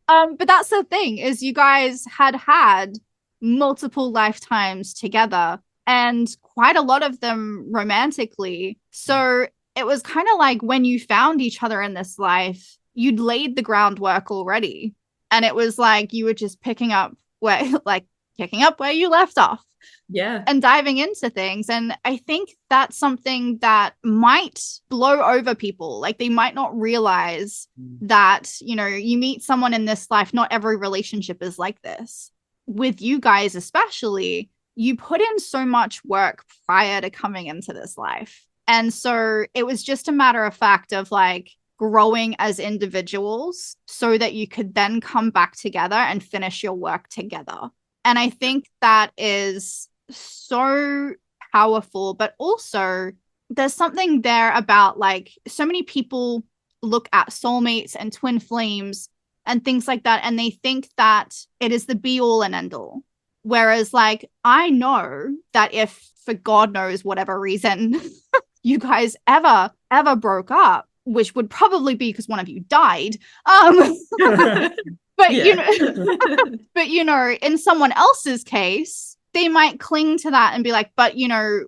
[SPEAKER 1] But that's the thing, is you guys had multiple lifetimes together, and quite a lot of them romantically. So it was kind of like when you found each other in this life, you'd laid the groundwork already. And it was like you were just picking up where you left off.
[SPEAKER 2] Yeah.
[SPEAKER 1] And diving into things. And I think that's something that might blow over people. They might not realize that, you meet someone in this life, not every relationship is like this. With you guys especially, you put in so much work prior to coming into this life. And so it was just a matter of fact of growing as individuals so that you could then come back together and finish your work together. And I think that is so powerful, but also there's something there about so many people look at soulmates and twin flames and things like that, and they think that it is the be all and end all. Whereas I know that if, for God knows whatever reason, you guys ever broke up, which would probably be because one of you died, but in someone else's case, they might cling to that and be like, but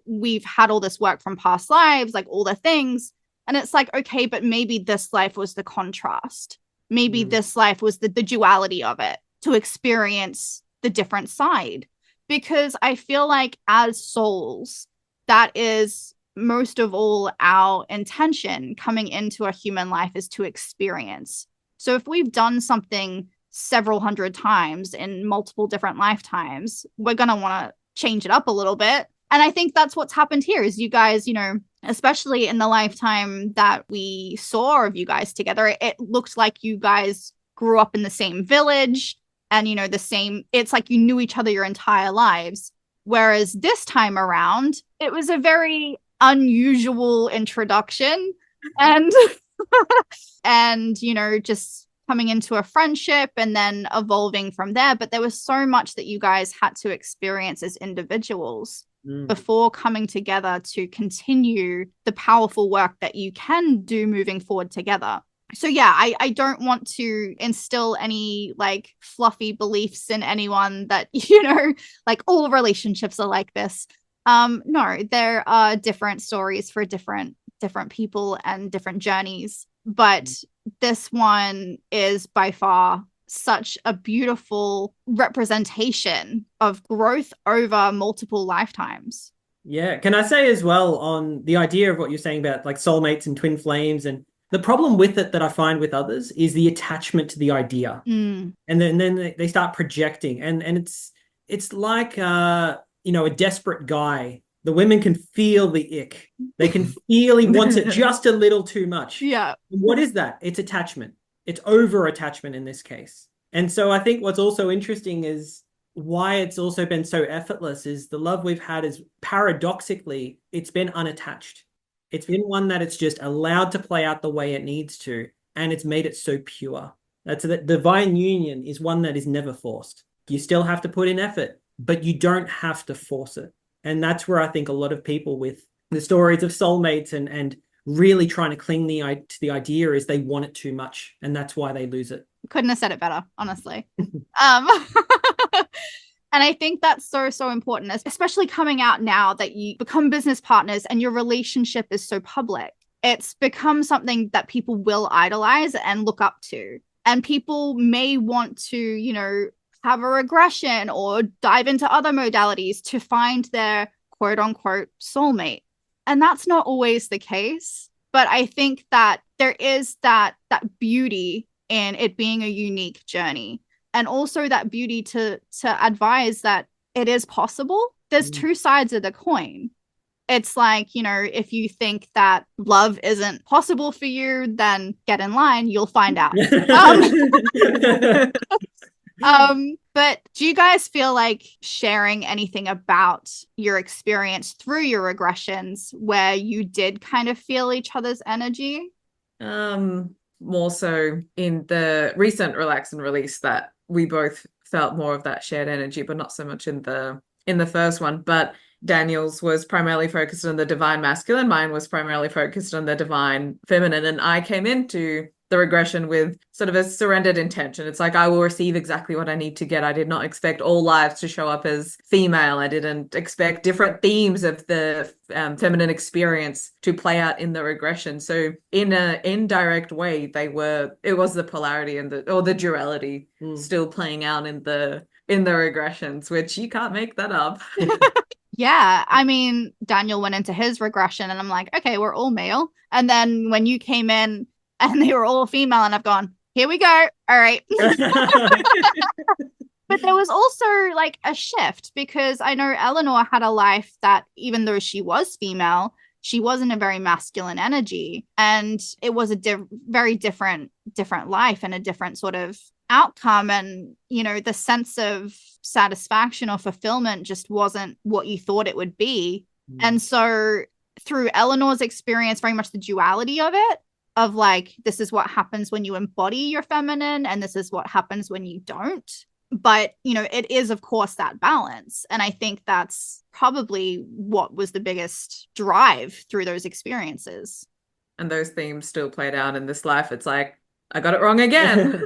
[SPEAKER 1] we've had all this work from past lives, all the things. And it's okay, but maybe this life was the contrast. Maybe this life was the duality of it, to experience the different side. Because I feel as souls, that is most of all our intention coming into a human life, is to experience. So if we've done something several hundred times in multiple different lifetimes, we're going to want to change it up a little bit. And I think that's what's happened here, is you guys, especially in the lifetime that we saw of you guys together, it looked like you guys grew up in the same village and, you know, it's like you knew each other your entire lives. Whereas this time around, it was a very unusual introduction and, and, you know, just coming into a friendship and then evolving from there. But there was so much that you guys had to experience as individuals before coming together to continue the powerful work that you can do moving forward together. So yeah, I don't want to instill any like fluffy beliefs in anyone that, you know, like all relationships are like this. No, there are different stories for different people and different journeys, but this one is by far such a beautiful representation of growth over multiple lifetimes.
[SPEAKER 3] Yeah. Can I say as well on the idea of what you're saying about like soulmates and twin flames, and the problem with it that I find with others is the attachment to the idea. And then they start projecting and it's like you know, a desperate guy. The women can feel the ick. They can feel he wants it just a little too much.
[SPEAKER 1] Yeah.
[SPEAKER 3] What is that? It's attachment. It's over attachment in this case. And so I think what's also interesting is why it's also been so effortless is the love we've had is paradoxically, it's been unattached. It's been one that it's just allowed to play out the way it needs to. And it's made it so pure. That's the divine union is one that is never forced. You still have to put in effort, but you don't have to force it. And that's where I think a lot of people with the stories of soulmates and really trying to cling to the idea is they want it too much. And that's why they lose it.
[SPEAKER 1] Couldn't have said it better, honestly. And I think that's so important, especially coming out now that you become business partners and your relationship is so public. It's become something that people will idolize and look up to. And people may want to, you know, have a regression or dive into other modalities to find their quote unquote soulmate. And that's not always the case. But I think that there is that beauty in it being a unique journey. And also that beauty to advise that it is possible. There's two sides of the coin. It's like, you know, if you think that love isn't possible for you, then get in line, you'll find out. But do you guys feel like sharing anything about your experience through your regressions where you did kind of feel each other's energy?
[SPEAKER 2] More so in the recent relax and release that we both felt more of that shared energy, but not so much in the first one. But Daniel's was primarily focused on the divine masculine, mine was primarily focused on the divine feminine, and I came into the regression with sort of a surrendered intention. It's like I will receive exactly what I need to get. I did not expect all lives to show up as female. I didn't expect different themes of the feminine experience to play out in the regression. So in an indirect way, it was the polarity and the duality still playing out in the regressions, which you can't make that up.
[SPEAKER 1] Yeah, I mean, Daniel went into his regression and I'm like, okay, we're all male. And then when you came in and they were all female and I've gone, here we go. All right. But there was also like a shift because I know Elinor had a life that even though she was female, she was in a very masculine energy. And it was a very different life and a different sort of outcome. And, you know, the sense of satisfaction or fulfillment just wasn't what you thought it would be. And so through Elinor's experience, very much the duality of it, of like, this is what happens when you embody your feminine and this is what happens when you don't. But, you know, it is, of course, that balance. And I think that's probably what was the biggest drive through those experiences.
[SPEAKER 2] And those themes still played out in this life. It's like, I got it wrong again.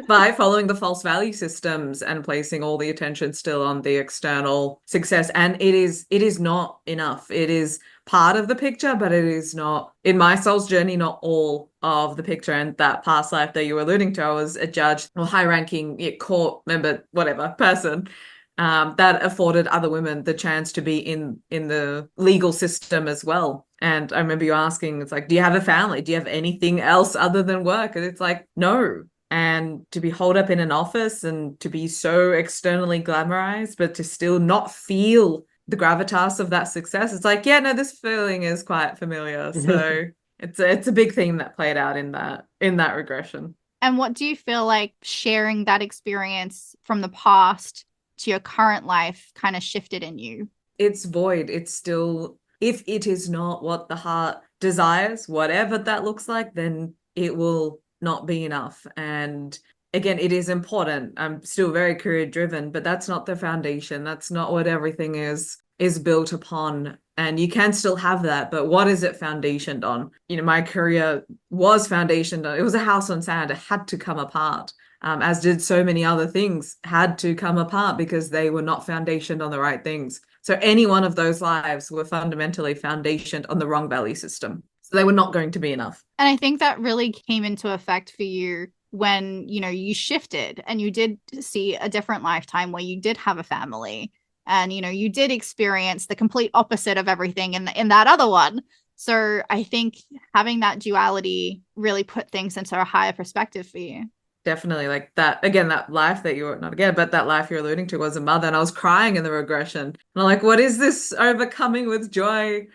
[SPEAKER 2] By following the false value systems and placing all the attention still on the external success. And it is not enough. It is part of the picture, but it is not, in my soul's journey, not all of the picture. And that past life that you were alluding to, I was a judge or high-ranking court member, whatever, person that afforded other women the chance to be in the legal system as well. And I remember you asking, it's like, do you have a family? Do you have anything else other than work? And it's like, no. And to be holed up in an office and to be so externally glamorized, but to still not feel the gravitas of that success. It's like, yeah, no, this feeling is quite familiar. So it's a big theme that played out in that regression.
[SPEAKER 1] And what do you feel like sharing that experience from the past to your current life kind of shifted in you?
[SPEAKER 2] It's void. It's still, if it is not what the heart desires, whatever that looks like, then it will not be enough. And again, it is important. I'm still very career driven, but that's not the foundation. That's not what everything is built upon. And you can still have that, but what is it foundationed on? You know, my career was foundationed on, it was a house on sand. It had to come apart. As did so many other things, had to come apart because they were not foundationed on the right things. So any one of those lives were fundamentally foundationed on the wrong value system. So they were not going to be enough.
[SPEAKER 1] And I think that really came into effect for you when, you shifted and you did see a different lifetime where you did have a family and, you did experience the complete opposite of everything in that other one. So I think having that duality really put things into a higher perspective for you.
[SPEAKER 2] Definitely, like that, again, that life that you were, not again, but that life you're alluding to was a mother, and I was crying in the regression. And I'm like, what is this overcoming with joy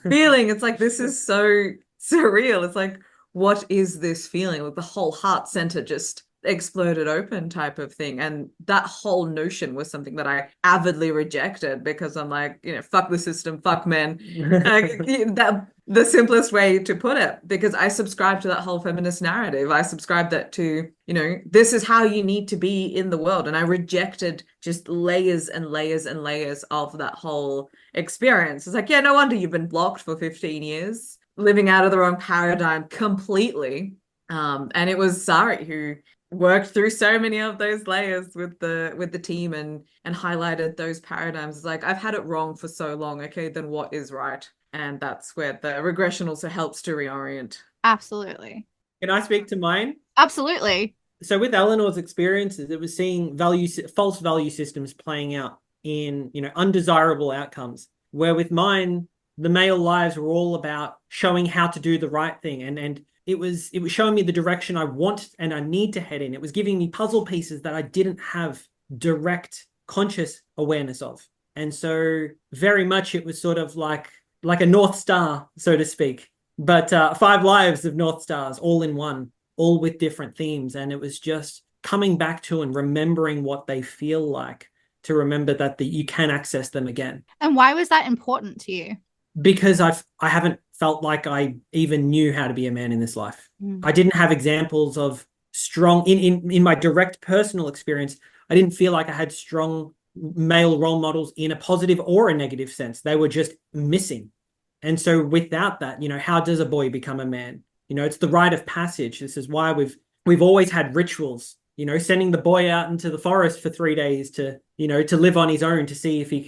[SPEAKER 2] feeling? It's like, this is so surreal. It's like, what is this feeling? Like the whole heart center just exploded open type of thing. And that whole notion was something that I avidly rejected because I'm like, fuck the system, fuck men. That the simplest way to put it, because I subscribe to that whole feminist narrative. I subscribe that to, this is how you need to be in the world. And I rejected just layers and layers and layers of that whole experience. It's like, yeah, no wonder you've been blocked for 15 years, living out of the wrong paradigm completely. And it was Sari who worked through so many of those layers with the team and highlighted those paradigms. It's like, I've had it wrong for so long. Okay, then what is right? And that's where the regression also helps to reorient.
[SPEAKER 1] Absolutely.
[SPEAKER 3] Can I speak to mine?
[SPEAKER 1] Absolutely.
[SPEAKER 3] So with Elinor's experiences, it was seeing false value systems playing out in, undesirable outcomes. Where with mine, the male lives were all about showing how to do the right thing. And it was showing me the direction I want and I need to head in. It was giving me puzzle pieces that I didn't have direct conscious awareness of. And so very much it was sort of like a North Star, so to speak, but 5 lives of North Stars all in one, all with different themes. And it was just coming back to and remembering what they feel like, to remember that you can access them again.
[SPEAKER 1] And why was that important to you?
[SPEAKER 3] Because I haven't felt like I even knew how to be a man in this life. I didn't have examples of strong, in my direct personal experience, I didn't feel like I had strong male role models in a positive or a negative sense. They were just missing. And so without that, how does a boy become a man? It's the rite of passage. This is why we've always had rituals, sending the boy out into the forest for 3 days to live on his own, to see if he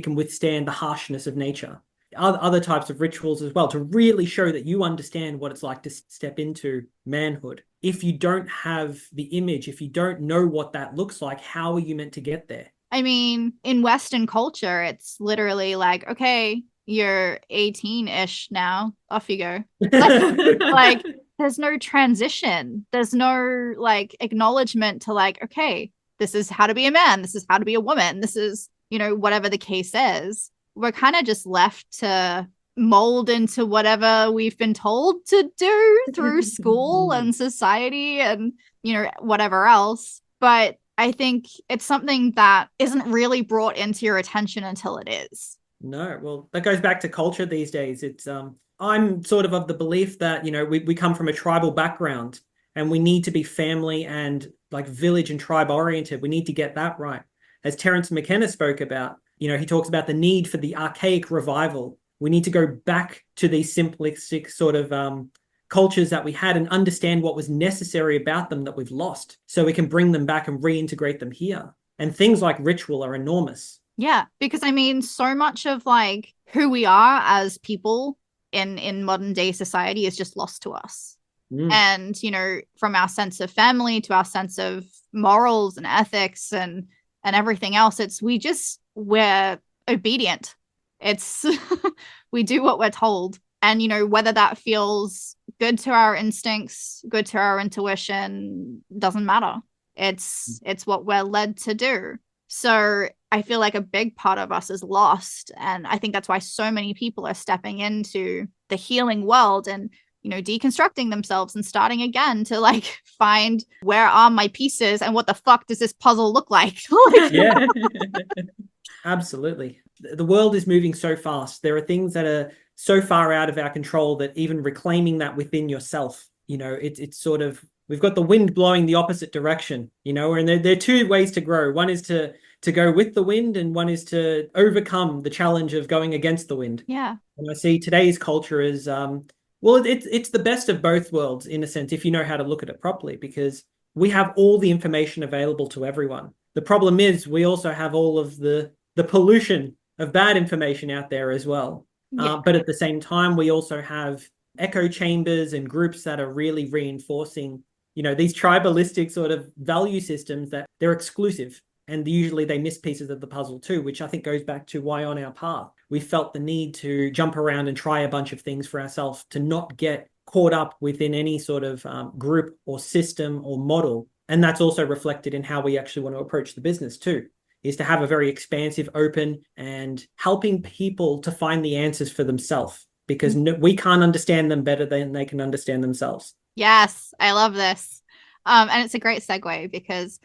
[SPEAKER 3] can withstand the harshness of nature. Other types of rituals as well, to really show that you understand what it's like to step into manhood. If you don't have the image, if you don't know what that looks like, how are you meant to get there?
[SPEAKER 1] I mean, in Western culture, it's literally like, okay, you're 18-ish now, off you go. Like, there's no transition. There's no like acknowledgement to like, okay, this is how to be a man. This is how to be a woman. This is, whatever the case is. We're kind of just left to mold into whatever we've been told to do through school and society and, whatever else. But I think it's something that isn't really brought into your attention until it is.
[SPEAKER 3] No, well, that goes back to culture these days. It's I'm sort of the belief that, we come from a tribal background and we need to be family and like village and tribe oriented. We need to get that right. As Terence McKenna spoke about, he talks about the need for the archaic revival. We need to go back to these simplistic sort of cultures that we had and understand what was necessary about them that we've lost, so we can bring them back and reintegrate them here. And things like ritual are enormous.
[SPEAKER 1] Yeah, because I mean, so much of like who we are as people in modern day society is just lost to us. And, from our sense of family to our sense of morals and ethics and everything else, we're obedient. It's we do what we're told. And, whether that feels good to our instincts, good to our intuition, doesn't matter. It's what we're led to do. So I feel like a big part of us is lost. And I think that's why so many people are stepping into the healing world and, deconstructing themselves and starting again to like find, where are my pieces and what the fuck does this puzzle look like?
[SPEAKER 3] Yeah, absolutely. The world is moving so fast. There are things that are so far out of our control that even reclaiming that within yourself, it's sort of, we've got the wind blowing the opposite direction, and there are two ways to grow. One is to go with the wind, and one is to overcome the challenge of going against the wind.
[SPEAKER 1] Yeah.
[SPEAKER 3] And I see today's culture is, it's the best of both worlds in a sense, if you know how to look at it properly, because we have all the information available to everyone. The problem is we also have all of the pollution of bad information out there as well.
[SPEAKER 1] Yeah.
[SPEAKER 3] But at the same time, we also have echo chambers and groups that are really reinforcing, these tribalistic sort of value systems that they're exclusive. And usually they miss pieces of the puzzle too, which I think goes back to why on our path we felt the need to jump around and try a bunch of things for ourselves, to not get caught up within any sort of group or system or model. And that's also reflected in how we actually want to approach the business too, is to have a very expansive, open, and helping people to find the answers for themselves, because we can't understand them better than they can understand themselves.
[SPEAKER 1] Yes, I love this. And it's a great segue because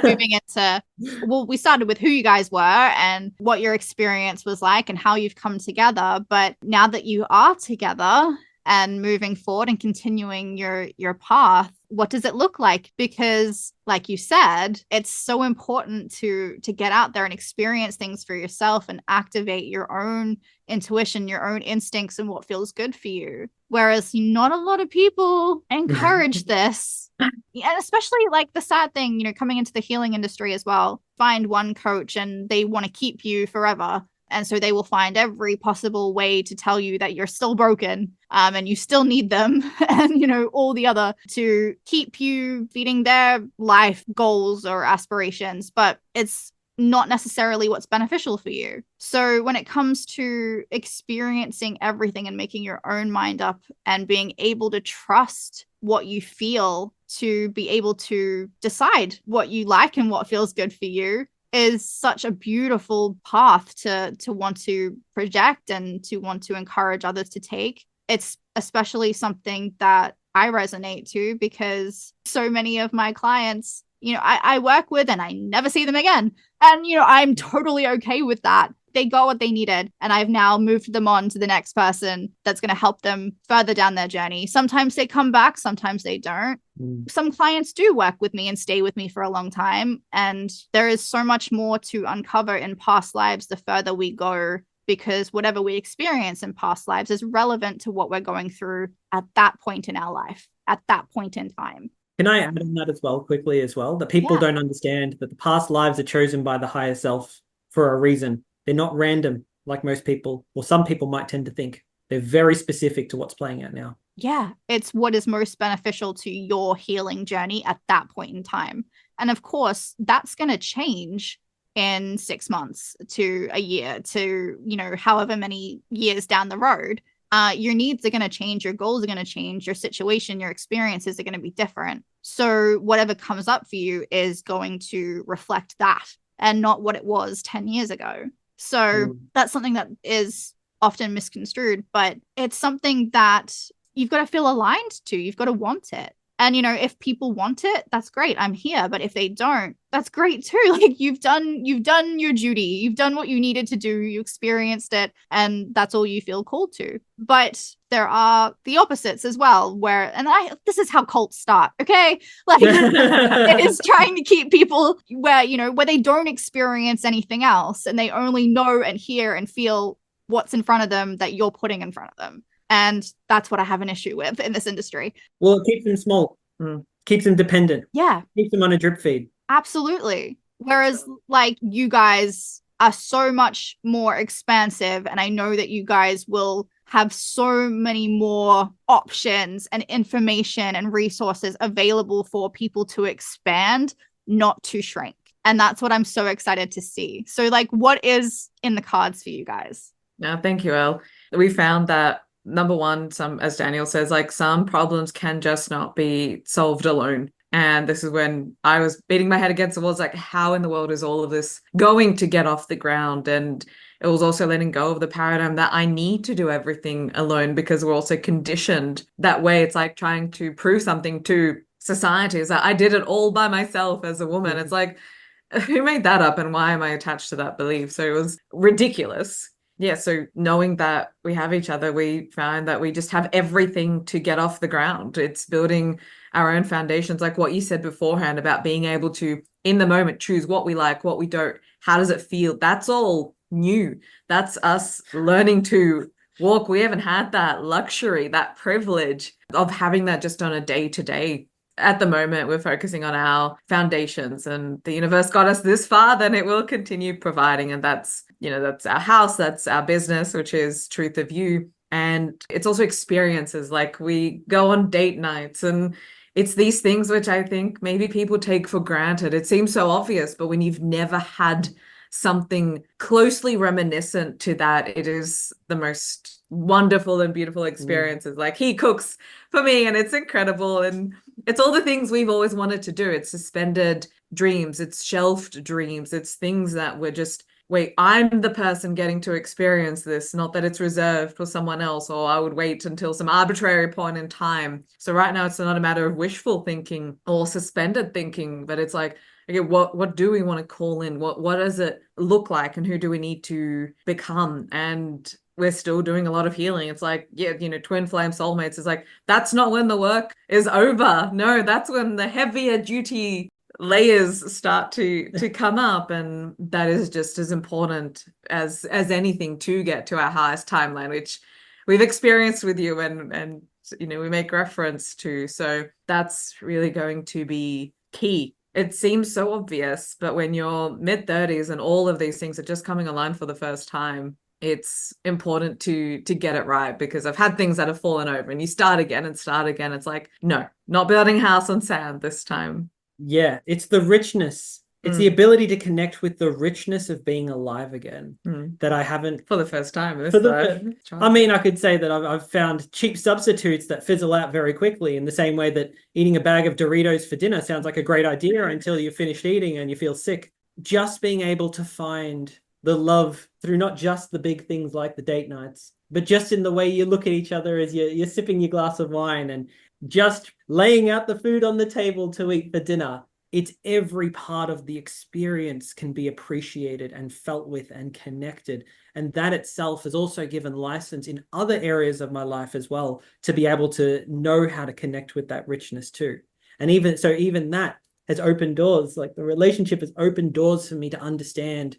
[SPEAKER 1] moving into, well, we started with who you guys were and what your experience was like and how you've come together. But now that you are together and moving forward and continuing your path, what does it look like? Because like you said, it's so important to get out there and experience things for yourself and activate your own intuition, your own instincts, and what feels good for you. Whereas not a lot of people encourage this. And especially like the sad thing, coming into the healing industry as well, find one coach and they want to keep you forever. And so they will find every possible way to tell you that you're still broken and you still need them and, all the other to keep you feeding their life goals or aspirations. But it's not necessarily what's beneficial for you. So when it comes to experiencing everything and making your own mind up and being able to trust what you feel to be able to decide what you like and what feels good for you is such a beautiful path to want to project and to want to encourage others to take. It's especially something that I resonate to because so many of my clients, I work with and I never see them again. And, I'm totally okay with that. They got what they needed. And I've now moved them on to the next person that's going to help them further down their journey. Sometimes they come back, sometimes they don't. Some clients do work with me and stay with me for a long time. And there is so much more to uncover in past lives the further we go, because whatever we experience in past lives is relevant to what we're going through at that point in our life, at that point in time.
[SPEAKER 3] Can I add on that as well, quickly as well, that people don't understand that the past lives are chosen by the higher self for a reason. They're not random like most people, or some people might tend to think. They're very specific to what's playing out now.
[SPEAKER 1] Yeah, it's what is most beneficial to your healing journey at that point in time. And of course, that's going to change in 6 months to a year to, however many years down the road. Your needs are going to change, your goals are going to change, your situation, your experiences are going to be different. So whatever comes up for you is going to reflect that and not what it was 10 years ago. So that's something that is often misconstrued, but it's something that you've got to feel aligned to. You've got to want it. And, if people want it, that's great. I'm here. But if they don't, that's great too. Like you've done your duty. You've done what you needed to do. You experienced it. And that's all you feel called to. But there are the opposites as well, this is how cults start. Okay. Like it is trying to keep people where they don't experience anything else and they only know and hear and feel what's in front of them that you're putting in front of them. And that's what I have an issue with in this industry.
[SPEAKER 3] Well, it keeps them small, keeps them dependent.
[SPEAKER 1] Yeah.
[SPEAKER 3] Keeps them on a drip feed.
[SPEAKER 1] Absolutely. Whereas like you guys are so much more expansive. And I know that you guys will have so many more options and information and resources available for people to expand, not to shrink. And that's what I'm so excited to see. So like, what is in the cards for you guys?
[SPEAKER 2] No, thank you, El. We found that number one, as Daniel says, like some problems can just not be solved alone. And this is when I was beating my head against the walls, like, how in the world is all of this going to get off the ground? And it was also letting go of the paradigm that I need to do everything alone, because we're also conditioned that way. It's like trying to prove something to society is that I did it all by myself as a woman. It's like, who made that up and why am I attached to that belief? So it was ridiculous. Yeah, so knowing that we have each other, we found that we just have everything to get off the ground. It's building our own foundations, like what you said beforehand about being able to, in the moment, choose what we like, what we don't, how does it feel? That's all new. That's us learning to walk. We haven't had that luxury, that privilege of having that just on a day-to-day. At the moment, we're focusing on our foundations, and the universe got us this far, then it will continue providing. And that's, that's our house, that's our business, which is Truth of You. And it's also experiences, like we go on date nights, and it's these things which I think maybe people take for granted. It seems so obvious, but when you've never had something closely reminiscent to that, it is the most wonderful and beautiful experiences. Like he cooks for me and it's incredible, and it's all the things we've always wanted to do. It's suspended dreams, it's shelved dreams, it's things that we're just, wait, I'm the person getting to experience this, not that it's reserved for someone else, or I would wait until some arbitrary point in time. So right now it's not a matter of wishful thinking or suspended thinking, but it's like, okay, what do we want to call in? What does it look like, and who do we need to become? And we're still doing a lot of healing. It's like, yeah, twin flame soulmates is like, that's not when the work is over. No, that's when the heavier duty layers start to come up, and that is just as important as anything to get to our highest timeline, which we've experienced with you and we make reference to. So that's really going to be key. It seems so obvious, but when you're mid-30s and all of these things are just coming online for the first time, it's important to get it right, because I've had things that have fallen over and you start again and start again. It's like, no, not building a house on sand this time.
[SPEAKER 3] Yeah, it's the richness. It's the ability to connect with the richness of being alive again that I haven't...
[SPEAKER 2] For the first time.
[SPEAKER 3] I mean, I could say that I've found cheap substitutes that fizzle out very quickly, in the same way that eating a bag of Doritos for dinner sounds like a great idea until you've finished eating and you feel sick. Just being able to find the love through not just the big things like the date nights, but just in the way you look at each other as you're sipping your glass of wine and just laying out the food on the table to eat for dinner. It's every part of the experience can be appreciated and felt with and connected. And that itself has also given license in other areas of my life as well to be able to know how to connect with that richness too. And even that has opened doors. Like the relationship has opened doors for me to understand,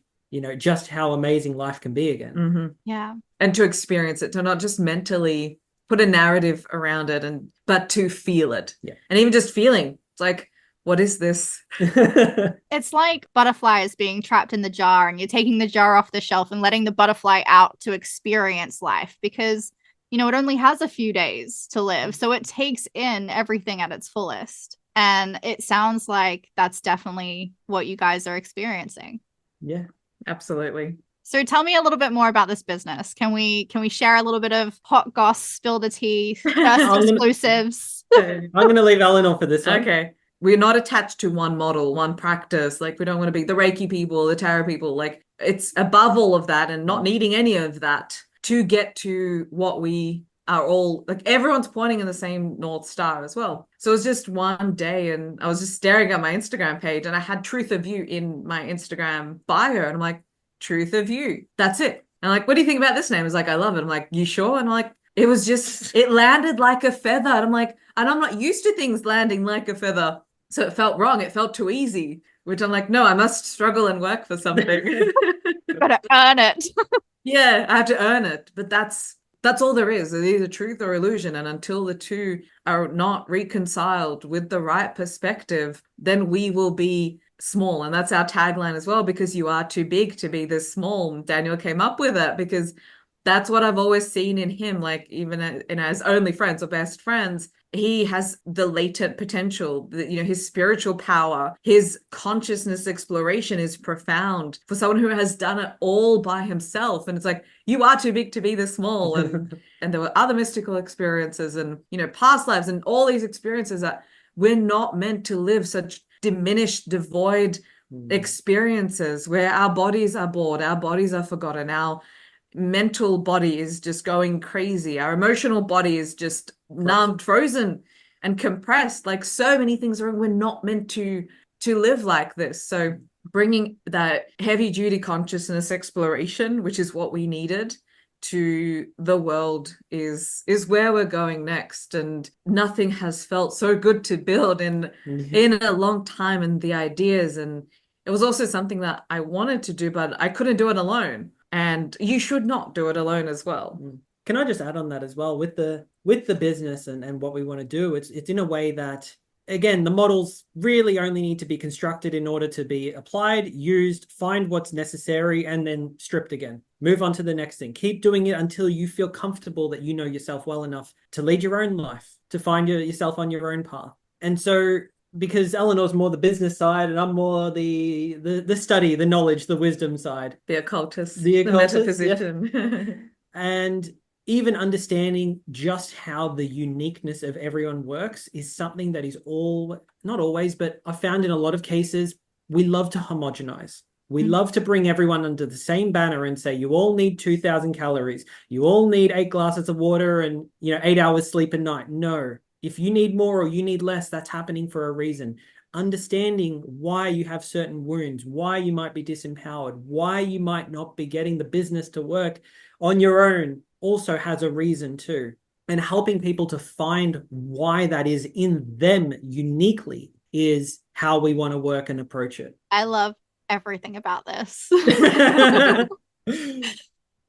[SPEAKER 3] just how amazing life can be again.
[SPEAKER 1] Yeah.
[SPEAKER 2] And to experience it, to not just mentally put a narrative around it, but to feel it.
[SPEAKER 3] Yeah.
[SPEAKER 2] And even just feeling, it's like, what is this?
[SPEAKER 1] It's like butterflies being trapped in the jar, and you're taking the jar off the shelf and letting the butterfly out to experience life, because, it only has a few days to live. So it takes in everything at its fullest. And it sounds like that's definitely what you guys are experiencing.
[SPEAKER 3] Yeah,
[SPEAKER 2] absolutely.
[SPEAKER 1] So tell me a little bit more about this business. Can we share a little bit of hot goss, spill the tea, first exclusives?
[SPEAKER 3] I'm going to leave Elinor for this one.
[SPEAKER 2] Okay. We're not attached to one model, one practice. Like, we don't want to be the Reiki people, the tarot people. Like, it's above all of that and not needing any of that to get to what we are all, like, everyone's pointing in the same North Star as well. So it was just one day and I was just staring at my Instagram page and I had Truth of You in my Instagram bio. And I'm like, Truth of You, that's it. And I'm like, what do you think about this name? It's like, I love it. I'm like, you sure? And I'm like, it was just, it landed like a feather. And I'm like, and I'm not used to things landing like a feather. So it felt wrong. It felt too easy, which I'm like, no, I must struggle and work for something.
[SPEAKER 1] You gotta earn it.
[SPEAKER 2] Yeah, I have to earn it. But that's all there is. It's either truth or illusion. And until the two are not reconciled with the right perspective, then we will be small. And that's our tagline as well, because you are too big to be this small. Daniel came up with it because that's what I've always seen in him. Like, even as only friends or best friends, he has the latent potential, his spiritual power, his consciousness exploration is profound for someone who has done it all by himself. And it's like, you are too big to be this small. And there were other mystical experiences and, past lives and all these experiences that we're not meant to live such diminished, devoid experiences where our bodies are bored, our bodies are forgotten, our mental body is just going crazy, our emotional body is just numbed, frozen and compressed. Like, so many things are, we're not meant to live like this. So bringing that heavy duty consciousness exploration, which is what we needed, to the world is where we're going next. And nothing has felt so good to build in a long time. And the ideas, and it was also something that I wanted to do, but I couldn't do it alone. And you should not do it alone as well.
[SPEAKER 3] Can I just add on that as well with the business and what we want to do? It's in a way that, again, the models really only need to be constructed in order to be applied, used, find what's necessary, and then stripped again. Move on to the next thing. Keep doing it until you feel comfortable that you know yourself well enough to lead your own life, to find yourself on your own path. And so, because Elinor's more the business side and I'm more the study, the knowledge, the wisdom side.
[SPEAKER 2] The occultist, the metaphysician.
[SPEAKER 3] Yeah. And even understanding just how the uniqueness of everyone works is something that is not always, but I found in a lot of cases, we love to homogenize. We love to bring everyone under the same banner and say, you all need 2,000 calories. You all need 8 glasses of water and 8 hours sleep a night. No. If you need more or you need less, that's happening for a reason. Understanding why you have certain wounds, why you might be disempowered, why you might not be getting the business to work on your own also has a reason too. And helping people to find why that is in them uniquely is how we want to work and approach it.
[SPEAKER 1] I love everything about this.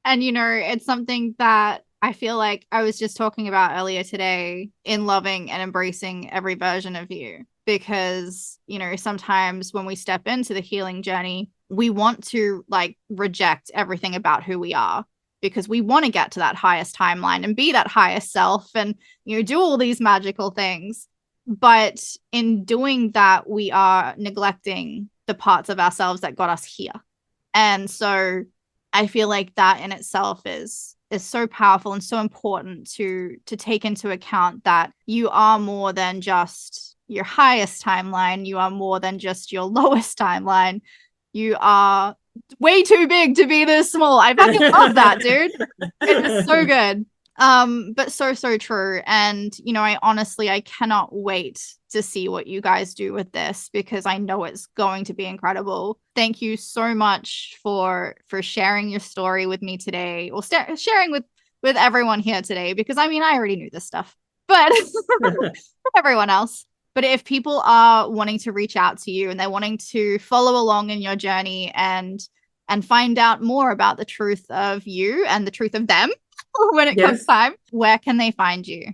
[SPEAKER 1] And, it's something that I feel like I was just talking about earlier today in loving and embracing every version of you. Because, sometimes when we step into the healing journey, we want to reject everything about who we are because we want to get to that highest timeline and be that highest self and, do all these magical things. But in doing that, we are neglecting the parts of ourselves that got us here. And so I feel like that in itself is so powerful and so important to take into account that you are more than just your highest timeline. You are more than just your lowest timeline. You are way too big to be this small. I fucking love that, dude. It's so good. But so true. And, I cannot wait to see what you guys do with this because I know it's going to be incredible. Thank you so much for sharing your story with me today, or sharing with everyone here today, because I already knew this stuff, but everyone else. But if people are wanting to reach out to you and they're wanting to follow along in your journey and find out more about the truth of you and the truth of them when it comes time, where can they find you?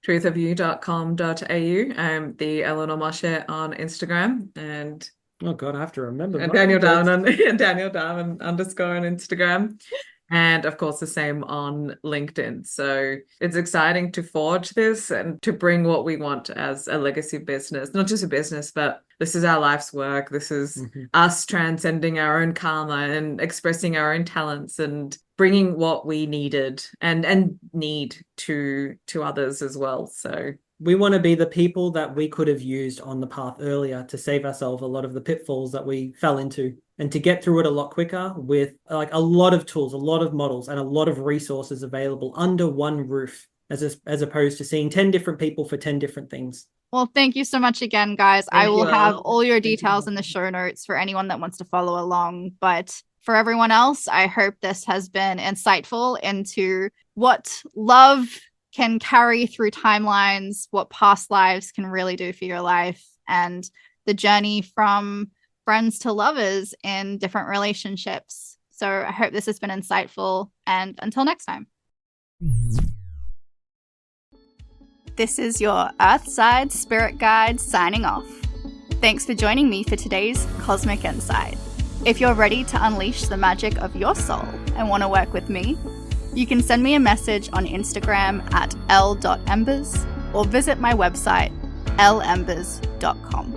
[SPEAKER 2] truthofyou.com.au, the Elinor Moshe on Instagram, and
[SPEAKER 3] oh god, I have to remember
[SPEAKER 2] Daniel Down on Daniel Down _ on Instagram. And of course, the same on LinkedIn. So it's exciting to forge this and to bring what we want as a legacy business, not just a business, but this is our life's work. This is us transcending our own karma and expressing our own talents and bringing what we needed and need to others as well. So
[SPEAKER 3] we want to be the people that we could have used on the path earlier to save ourselves a lot of the pitfalls that we fell into, and to get through it a lot quicker with a lot of tools, a lot of models, and a lot of resources available under one roof, as opposed to seeing 10 different people for 10 different things.
[SPEAKER 1] Well, thank you so much again, guys. I will have all your details in the show notes for anyone that wants to follow along. But for everyone else, I hope this has been insightful into what love can carry through timelines, what past lives can really do for your life, and the journey from friends to lovers in different relationships. So I hope this has been insightful, and until next time. This is your Earthside Spirit Guide signing off. Thanks for joining me for today's Cosmic Insight. If you're ready to unleash the magic of your soul and want to work with me, you can send me a message on Instagram at l.embers or visit my website lembers.com.